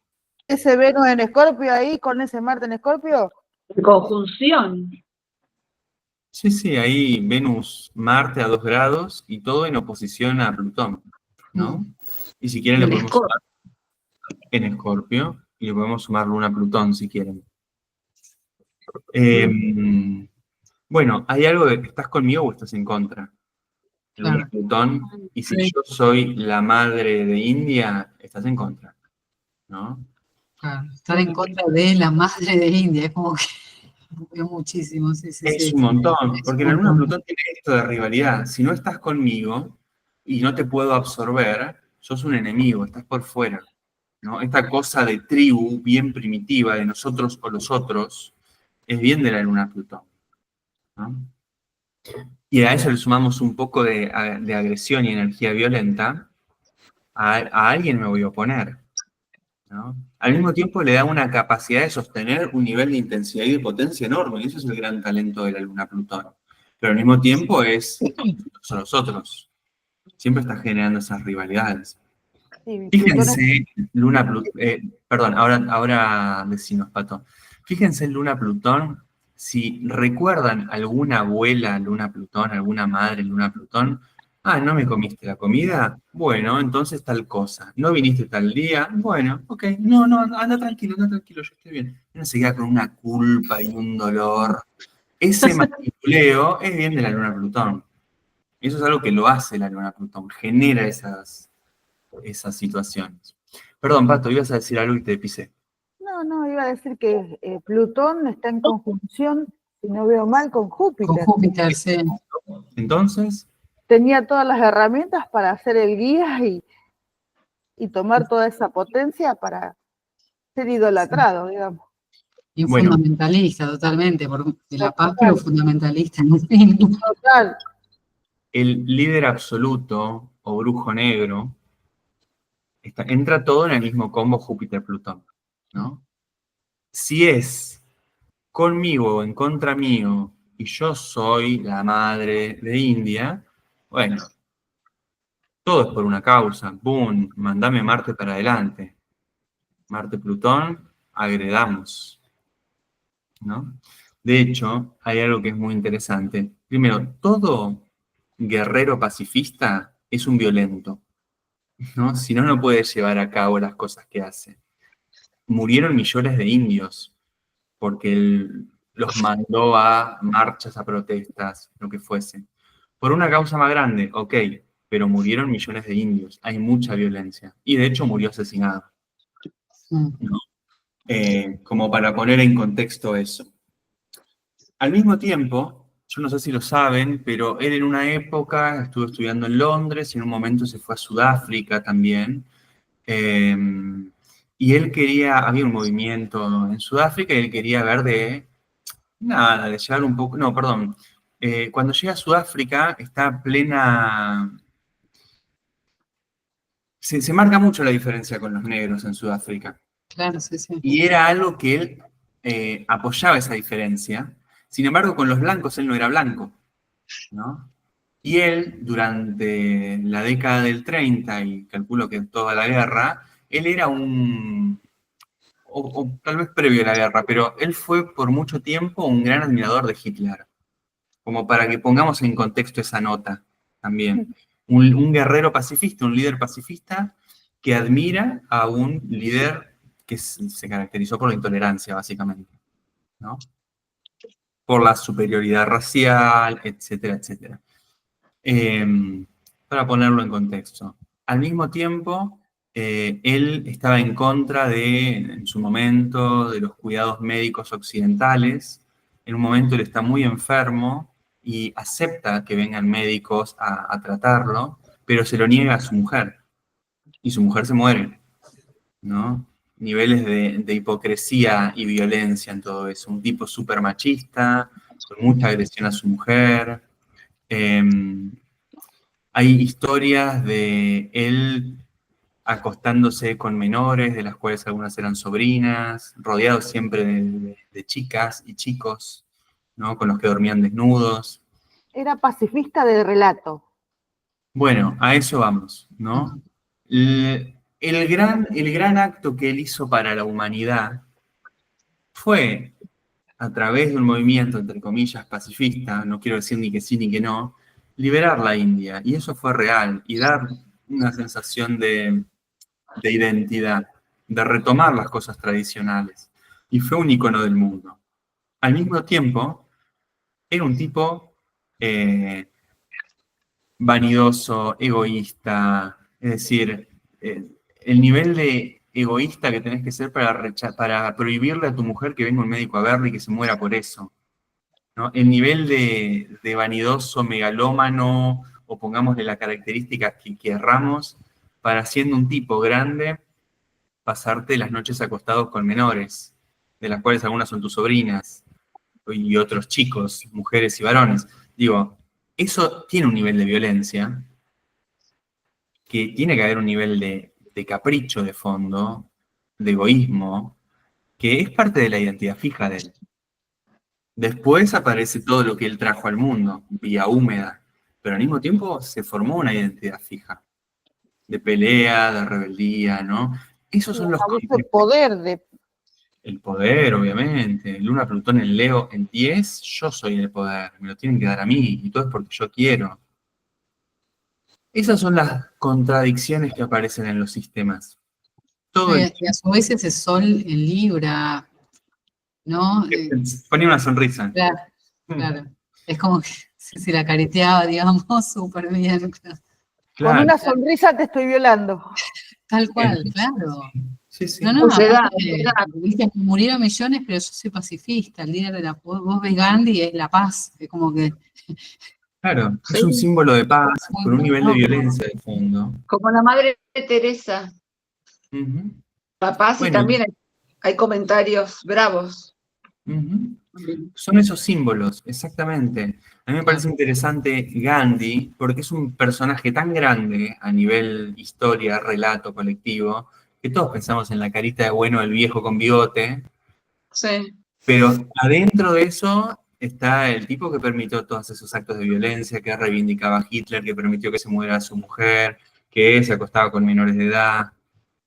Ese Venus en Escorpio ahí con ese Marte en Escorpio. Conjunción. Sí, ahí Venus, Marte a 2 grados y todo en oposición a Plutón, ¿no? Y si quieren le podemos sumar en Escorpio y le podemos sumar Luna a Plutón si quieren. Bueno, hay algo de que estás conmigo o estás en contra. Luna, Plutón, y si yo soy la madre de India, estás en contra, ¿no? Claro, estar en contra de la madre de India, es como que es muchísimo, sí. Es un montón, porque la Luna Plutón tiene esto de rivalidad. Si no estás conmigo y no te puedo absorber, sos un enemigo, estás por fuera, ¿no? Esta cosa de tribu bien primitiva, de nosotros o los otros, es bien de la Luna Plutón, ¿no? Y a eso le sumamos un poco de agresión y energía violenta, a alguien me voy a oponer, ¿no? Al mismo tiempo le da una capacidad de sostener un nivel de intensidad y de potencia enorme, y eso es el gran talento de la Luna Plutón. Pero al mismo tiempo son los otros. Siempre está generando esas rivalidades. Sí, Plutón es Fíjense, perdón, ahora decinos, Pato. Fíjense en Luna Plutón, si recuerdan alguna abuela Luna Plutón, alguna madre Luna Plutón. Ah, ¿no me comiste la comida? Bueno, entonces tal cosa. ¿No viniste tal día? Bueno, ok, no, anda tranquilo, yo estoy bien. Uno se queda con una culpa y un dolor. Ese manipuleo es bien de la Luna Plutón. Eso es algo que lo hace la Luna Plutón, genera esas situaciones. Perdón, Pato, ibas a decir algo y te pisé. No, iba a decir que Plutón está en conjunción, si no veo mal, con Con Júpiter. Júpiter, sí. Entonces, Tenía todas las herramientas para hacer el guía y tomar toda esa potencia para ser idolatrado, digamos. Y un bueno, fundamentalista totalmente, de la paz, pero fundamentalista, en fin. Total. el líder absoluto o brujo negro entra todo en el mismo combo Júpiter-Plutón, ¿no? Si es conmigo o en contra mío y yo soy la madre de India, bueno, todo es por una causa. Boom, mandame Marte para adelante. Marte-Plutón, agredamos, ¿no? De hecho, hay algo que es muy interesante. Primero, todo guerrero pacifista es un violento, ¿no? Si no, no puede llevar a cabo las cosas que hace. Murieron millones de indios porque él los mandó a marchas, a protestas, lo que fuese. Por una causa más grande, ok, pero murieron millones de indios. Hay mucha violencia. Y de hecho murió asesinado, ¿no? Como para poner en contexto eso. Al mismo tiempo, yo no sé si lo saben, pero él en una época estuvo estudiando en Londres y en un momento se fue a Sudáfrica también. Eh, y él quería, había un movimiento en Sudáfrica y él quería ver de llegar un poco, no, perdón. Cuando llega a Sudáfrica está plena, se marca mucho la diferencia con los negros en Sudáfrica. Claro, sí, sí. Y era algo que él apoyaba esa diferencia. Sin embargo, con los blancos él no era blanco, ¿no? Y él, durante la década del 30, y calculo que toda la guerra, él era o tal vez previo a la guerra, pero él fue por mucho tiempo un gran admirador de Hitler, como para que pongamos en contexto esa nota también. Un guerrero pacifista, un líder pacifista que admira a un líder que se caracterizó por la intolerancia, básicamente, ¿no? Por la superioridad racial, etcétera, etcétera. Para ponerlo en contexto. Al mismo tiempo, él estaba en contra en su momento, de los cuidados médicos occidentales. En un momento él está muy enfermo y acepta que vengan médicos a tratarlo, pero se lo niega a su mujer. Y su mujer se muere, ¿no? Niveles de hipocresía y violencia en todo eso. Un tipo súper machista, con mucha agresión a su mujer. Hay historias de él acostándose con menores, de las cuales algunas eran sobrinas, rodeado siempre de chicas y chicos, ¿no? Con los que dormían desnudos. Era pacifista de relato. Bueno, a eso vamos, ¿no? El gran acto que él hizo para la humanidad fue, a través de un movimiento, entre comillas, pacifista, no quiero decir ni que sí ni que no, liberar la India. Y eso fue real, y dar una sensación de identidad, de retomar las cosas tradicionales. Y fue un icono del mundo. Al mismo tiempo, era un tipo vanidoso, egoísta, es decir, el nivel de egoísta que tenés que ser para prohibirle a tu mujer que venga un médico a verla y que se muera por eso, ¿no? El nivel de vanidoso, megalómano, o pongámosle la característica que querramos, para siendo un tipo grande, pasarte las noches acostados con menores, de las cuales algunas son tus sobrinas, y otros chicos, mujeres y varones. Digo, eso tiene un nivel de violencia, que tiene que haber un nivel de capricho de fondo, de egoísmo, que es parte de la identidad fija de él. Después aparece todo lo que él trajo al mundo, vía húmeda, pero al mismo tiempo se formó una identidad fija. de pelea, de rebeldía, ¿no? Esos son los Abuso de poder, el poder, obviamente. Luna, Plutón en Leo en 10, yo soy el poder, me lo tienen que dar a mí, y todo es porque yo quiero. Esas son las contradicciones que aparecen en los sistemas. Todo el Y a su vez ese sol en Libra, ¿no? ponía una sonrisa. Claro, claro. Es como que si la careteaba, digamos, súper bien. Claro. con Claro. una sonrisa te estoy violando. Tal cual, claro. Sí, sí. No, Pulsedad, aparte, viste, murieron millones, pero yo soy pacifista, el líder de la paz. Vos ves Gandhi, es la paz, es como que... Claro, es un símbolo de paz, Muy con un nivel de bueno. violencia de fondo. Como la madre de Teresa, Ujú, papás, y Bueno. también hay comentarios bravos. ujú. Son esos símbolos, exactamente. A mí me parece interesante Gandhi, porque es un personaje tan grande a nivel historia, relato colectivo, que todos pensamos en la carita de bueno del viejo con bigote, Sí. pero adentro de eso está el tipo que permitió todos esos actos de violencia, que reivindicaba a Hitler, que permitió que se muriera su mujer, que se acostaba con menores de edad,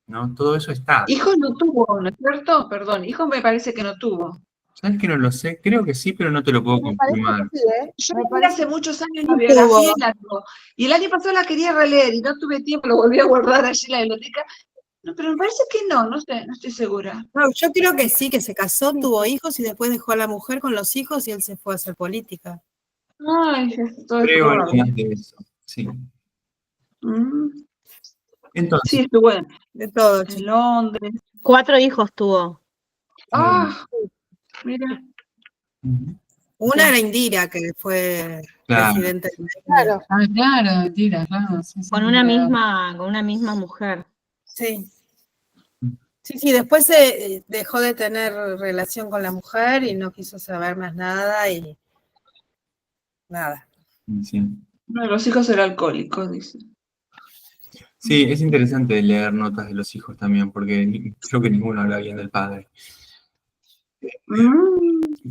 ¿no? Todo eso está. Hijos no tuvo, ¿no es cierto? Perdón, hijos me parece que no tuvo. ¿Sabes que no lo sé? Creo que sí, pero no te lo puedo Me parece confirmar. que sí, ¿eh? Yo Me leí parece hace muchos años no la biografía tuvo. y el año pasado la quería releer y no tuve tiempo, lo volví a guardar allí en la biblioteca. No, pero me parece que no sé, no estoy segura. No, yo creo que sí, que se casó, tuvo hijos y después dejó a la mujer con los hijos y él se fue a hacer política. Ay, todo es Creo algo probable. más de eso, sí. Mm, Entonces, Sí, estuvo en De todo, chicos. Londres. 4 hijos tuvo. Ah, mira. ujú, Una era Indira, que fue claro, presidente de la India. claro. Ah, claro, mentira, claro. Sí, sí, Con una misma mujer. Sí. Sí, después se dejó de tener relación con la mujer y no quiso saber más nada y nada. sí. Uno de los hijos era alcohólico, dice. Sí, es interesante leer notas de los hijos también, porque creo que ninguno habla bien del padre.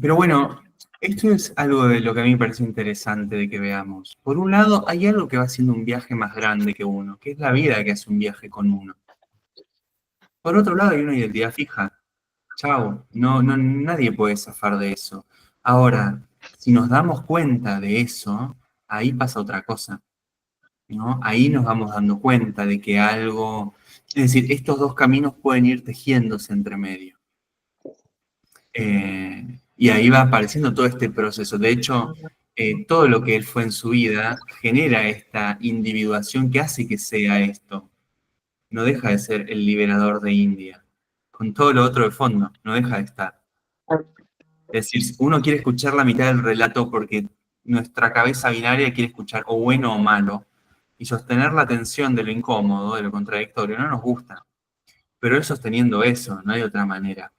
Pero bueno, esto es algo de lo que a mí me parece interesante de que veamos. Por un lado, hay algo que va haciendo un viaje más grande que uno, que es la vida que hace un viaje con uno. Por otro lado, hay una identidad fija. Chao, nadie puede zafar de eso. Ahora, si nos damos cuenta de eso, ahí pasa otra cosa, ¿no? Ahí nos vamos dando cuenta de que algo, es decir, estos dos caminos pueden ir tejiéndose entre medio. Y ahí va apareciendo todo este proceso. De hecho, todo lo que él fue en su vida genera esta individuación que hace que sea esto. No deja de ser el liberador de India. Con todo lo otro de fondo, no deja de estar. Es decir, uno quiere escuchar la mitad del relato porque nuestra cabeza binaria quiere escuchar o bueno o malo, y sostener la tensión de lo incómodo, de lo contradictorio, no nos gusta. Pero él sosteniendo eso, no hay otra manera.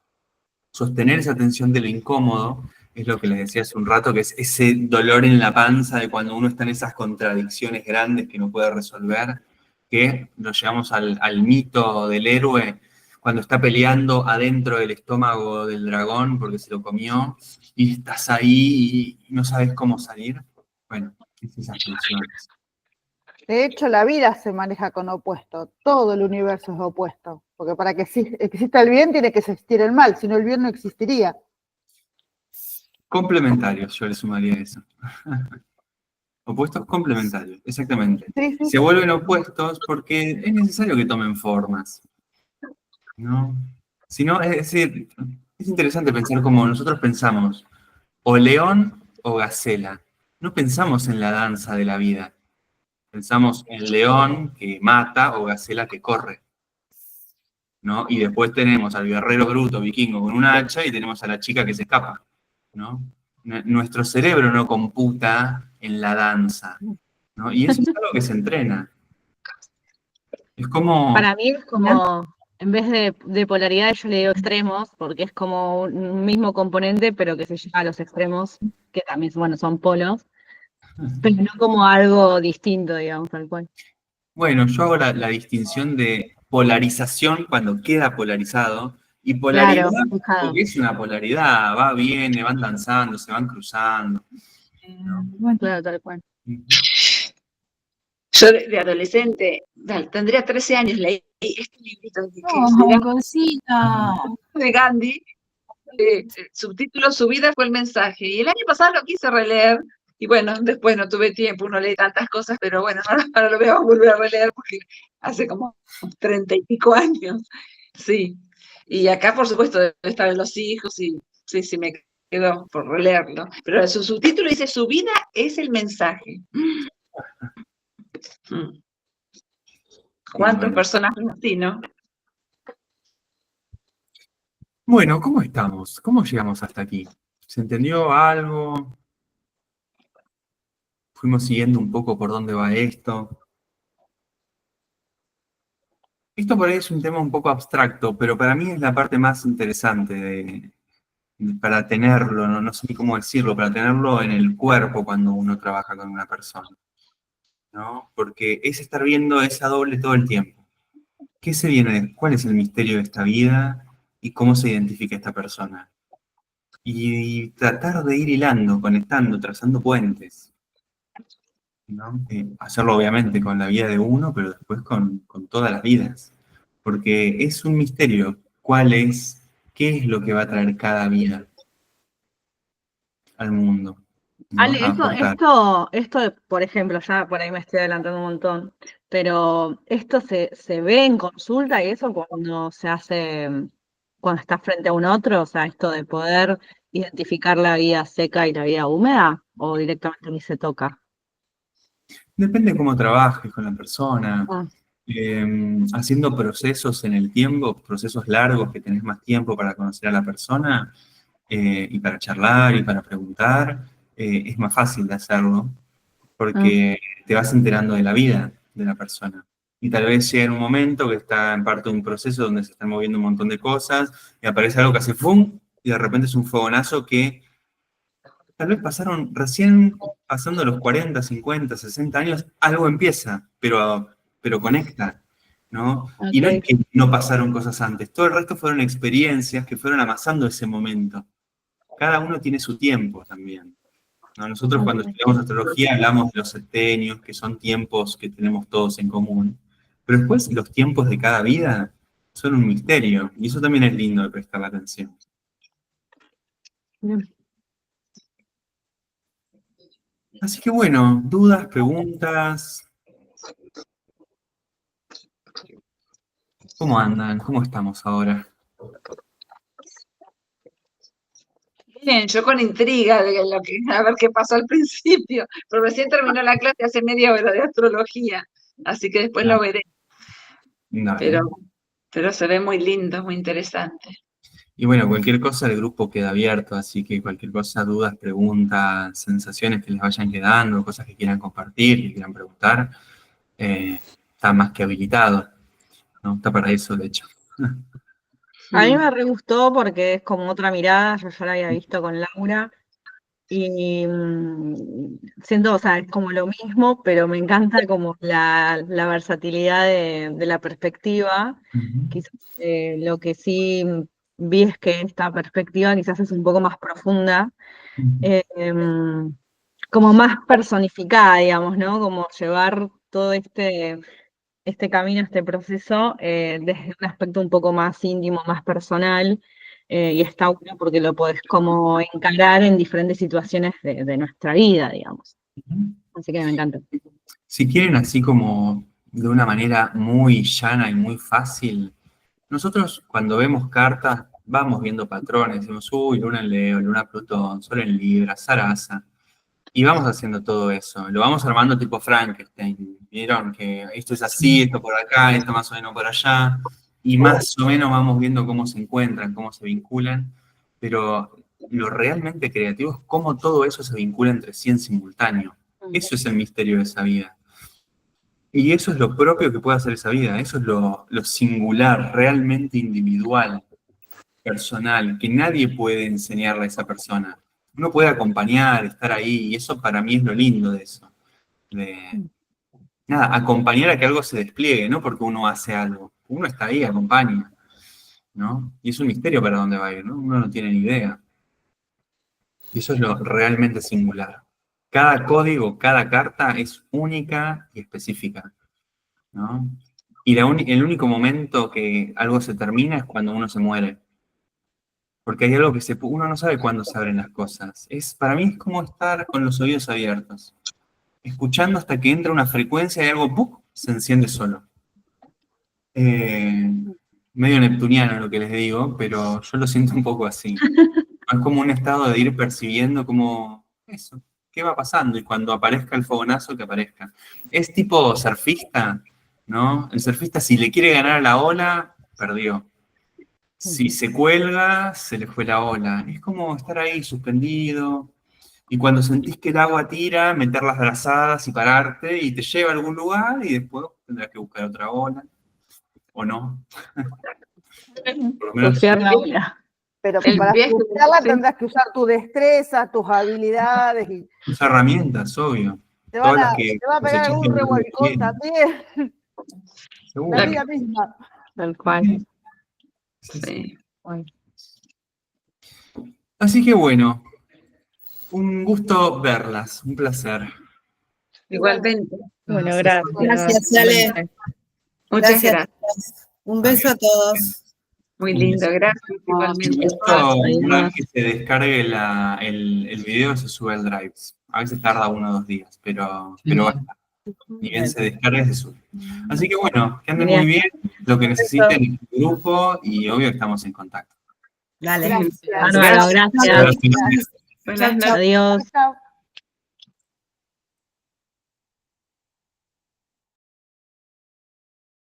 Sostener esa tensión de lo incómodo es lo que les decía hace un rato, que es ese dolor en la panza de cuando uno está en esas contradicciones grandes que no puede resolver, que lo llevamos al mito del héroe cuando está peleando adentro del estómago del dragón porque se lo comió y estás ahí y no sabes cómo salir. Bueno, es esas tensiones. De hecho, la vida se maneja con opuesto. Todo el universo es opuesto. Porque para que exista el bien tiene que existir el mal, si no el bien no existiría. Complementarios, yo le sumaría eso. Opuestos complementarios, exactamente. Sí, sí. Se vuelven opuestos porque es necesario que tomen formas, ¿no? Si no, es decir, es interesante pensar como nosotros pensamos, o león o gacela. No pensamos en la danza de la vida. Pensamos en león que mata o gacela que corre, ¿no? Y después tenemos al guerrero bruto vikingo con un hacha y tenemos a la chica que se escapa, ¿no? Nuestro cerebro no computa en la danza, ¿no? Y eso es algo que se entrena. Es como... Para mí es como, en vez de polaridades, yo le digo extremos, porque es como un mismo componente, pero que se lleva a los extremos, que también, bueno, son polos, pero no como algo distinto, digamos, tal cual. Bueno, yo hago la distinción de polarización cuando queda polarizado y polaridad Claro, fijado. porque es una polaridad, va, viene, van danzando, se van cruzando, ¿no? Claro, tal cual. Yo de adolescente, tendría 13 años, leí este librito No, cosita. de Gandhi, subtítulo Su vida fue el mensaje. Y el año pasado lo quise releer, y bueno, después no tuve tiempo, uno lee tantas cosas, pero bueno, ahora lo voy a volver a releer porque hace como 30 y pico años. Sí. Y acá, por supuesto, debe estar en los hijos, y sí, me quedó por releerlo. Pero su subtítulo dice: Su vida es el mensaje. ¿Cuántas bueno. personas así, no? Bueno, ¿cómo estamos? ¿Cómo llegamos hasta aquí? ¿Se entendió algo? ¿Fuimos siguiendo un poco por dónde va esto? Esto por ahí es un tema un poco abstracto, pero para mí es la parte más interesante para tenerlo, no sé ni cómo decirlo, para tenerlo en el cuerpo cuando uno trabaja con una persona, ¿no? Porque es estar viendo esa doble todo el tiempo. ¿Qué se viene? ¿Cuál es el misterio de esta vida? ¿Y cómo se identifica esta persona? Y tratar de ir hilando, conectando, trazando puentes, ¿no? Hacerlo obviamente con la vida de uno, pero después con todas las vidas. Porque es un misterio qué es lo que va a traer cada vida al mundo, ¿no? Ale, A aportar. por ejemplo, ya por ahí me estoy adelantando un montón, pero esto se ve en consulta y eso cuando se hace, cuando estás frente a un otro, o sea, esto de poder identificar la vida seca y la vida húmeda, o directamente ni se toca. Depende cómo trabajes con la persona, Ah, haciendo procesos en el tiempo, procesos largos que tenés más tiempo para conocer a la persona y para charlar y para preguntar, es más fácil de hacerlo ah, porque te vas enterando de la vida de la persona. Y tal vez llega en un momento que está en parte de un proceso donde se están moviendo un montón de cosas y aparece algo que hace ¡fum! Y de repente es un fogonazo que tal vez pasaron recién pasando los 40, 50, 60 años, algo empieza, pero conecta, ¿no? Y no es ok. que no pasaron cosas antes, todo el resto fueron experiencias que fueron amasando ese momento. Cada uno tiene su tiempo también, ¿no? Nosotros cuando Ok. estudiamos astrología hablamos de los septenios, que son tiempos que tenemos todos en común, pero después los tiempos de cada vida son un misterio, y eso también es lindo de prestar atención. Bien. Así que bueno, dudas, preguntas, ¿cómo andan? ¿Cómo estamos ahora? Bien, yo con intriga de a ver qué pasó al principio, pero recién terminó la clase hace media hora de astrología, así que después lo veré, Dale. pero se ve muy lindo, muy interesante. Y bueno, cualquier cosa el grupo queda abierto, así que cualquier cosa, dudas, preguntas, sensaciones que les vayan quedando, cosas que quieran compartir, que quieran preguntar, está más que habilitado, ¿no? Está para eso, de hecho. A mí me re gustó porque es como otra mirada, yo ya la había visto con Laura y siento, o sea, es como lo mismo, pero me encanta como la versatilidad de la perspectiva. Ujú. Quizás lo que sí vi es que esta perspectiva quizás es un poco más profunda, como más personificada, digamos, ¿no? Como llevar todo este camino, este proceso, desde un aspecto un poco más íntimo, más personal, y está bueno porque lo podés como encarar en diferentes situaciones de nuestra vida, digamos. Ujú. Así que me encanta. Si quieren así como de una manera muy llana y muy fácil, nosotros cuando vemos cartas vamos viendo patrones, decimos, uy, luna en Leo, luna Plutón, sol en Libra, Sarasa. Y vamos haciendo todo eso, lo vamos armando tipo Frankenstein, vieron que esto es así, esto por acá, esto más o menos por allá, y más o menos vamos viendo cómo se encuentran, cómo se vinculan, pero lo realmente creativo es cómo todo eso se vincula entre sí en simultáneo. Eso es el misterio de esa vida. Y eso es lo propio que puede hacer esa vida, eso es lo singular, realmente individual, personal, que nadie puede enseñarle a esa persona. Uno puede acompañar, estar ahí, y eso para mí es lo lindo de eso. De, nada, acompañar a que algo se despliegue, no porque uno hace algo. Uno está ahí, acompaña, ¿no? Y es un misterio para dónde va a ir, ¿no? Uno no tiene ni idea. Y eso es lo realmente singular. Cada código, cada carta es única y específica, ¿no? Y el único momento que algo se termina es cuando uno se muere. Porque hay algo que uno no sabe cuándo se abren las cosas. Para mí es como estar con los oídos abiertos, escuchando hasta que entra una frecuencia y algo ¡pum!, se enciende solo. Medio neptuniano lo que les digo, pero yo lo siento un poco así. Es como un estado de ir percibiendo como eso, qué va pasando, y cuando aparezca el fogonazo, que aparezca. Es tipo surfista, ¿no? El surfista, si le quiere ganar a la ola, perdió. Si se cuelga, se le fue la ola. Es como estar ahí suspendido, y cuando sentís que el agua tira, meter las brazadas y pararte, y te lleva a algún lugar, y después tendrás que buscar otra ola, o no. Por lo menos Surfear la ola. Pero El para viaje, surfearla sí. tendrás que usar tu destreza, tus habilidades, y tus herramientas, obvio. te Todas va las a que pegar cosechaste algún durante el revolcón tiempo. también, Seguro. la vida misma. Tal cual. Sí, sí. Sí. Bueno. Así que bueno, un gusto verlas, un placer. Igualmente. Bueno, Gracias. gracias. Gracias, Ale. Muchas Gracias. gracias. Un beso a todos. Muy Un lindo, beso. gracias igualmente. Esto, una Adiós. vez que se descargue el video, se sube al Drive. A veces tarda 1 o 2 días, pero va a estar. Ni bien se descargue, se sube. Así que bueno, que anden muy bien, lo que necesiten en el grupo, y obvio estamos en contacto. Dale. Gracias. Bárbaro, gracias. Gracias. Buenas Chau, chau. noches. Adiós. Chao.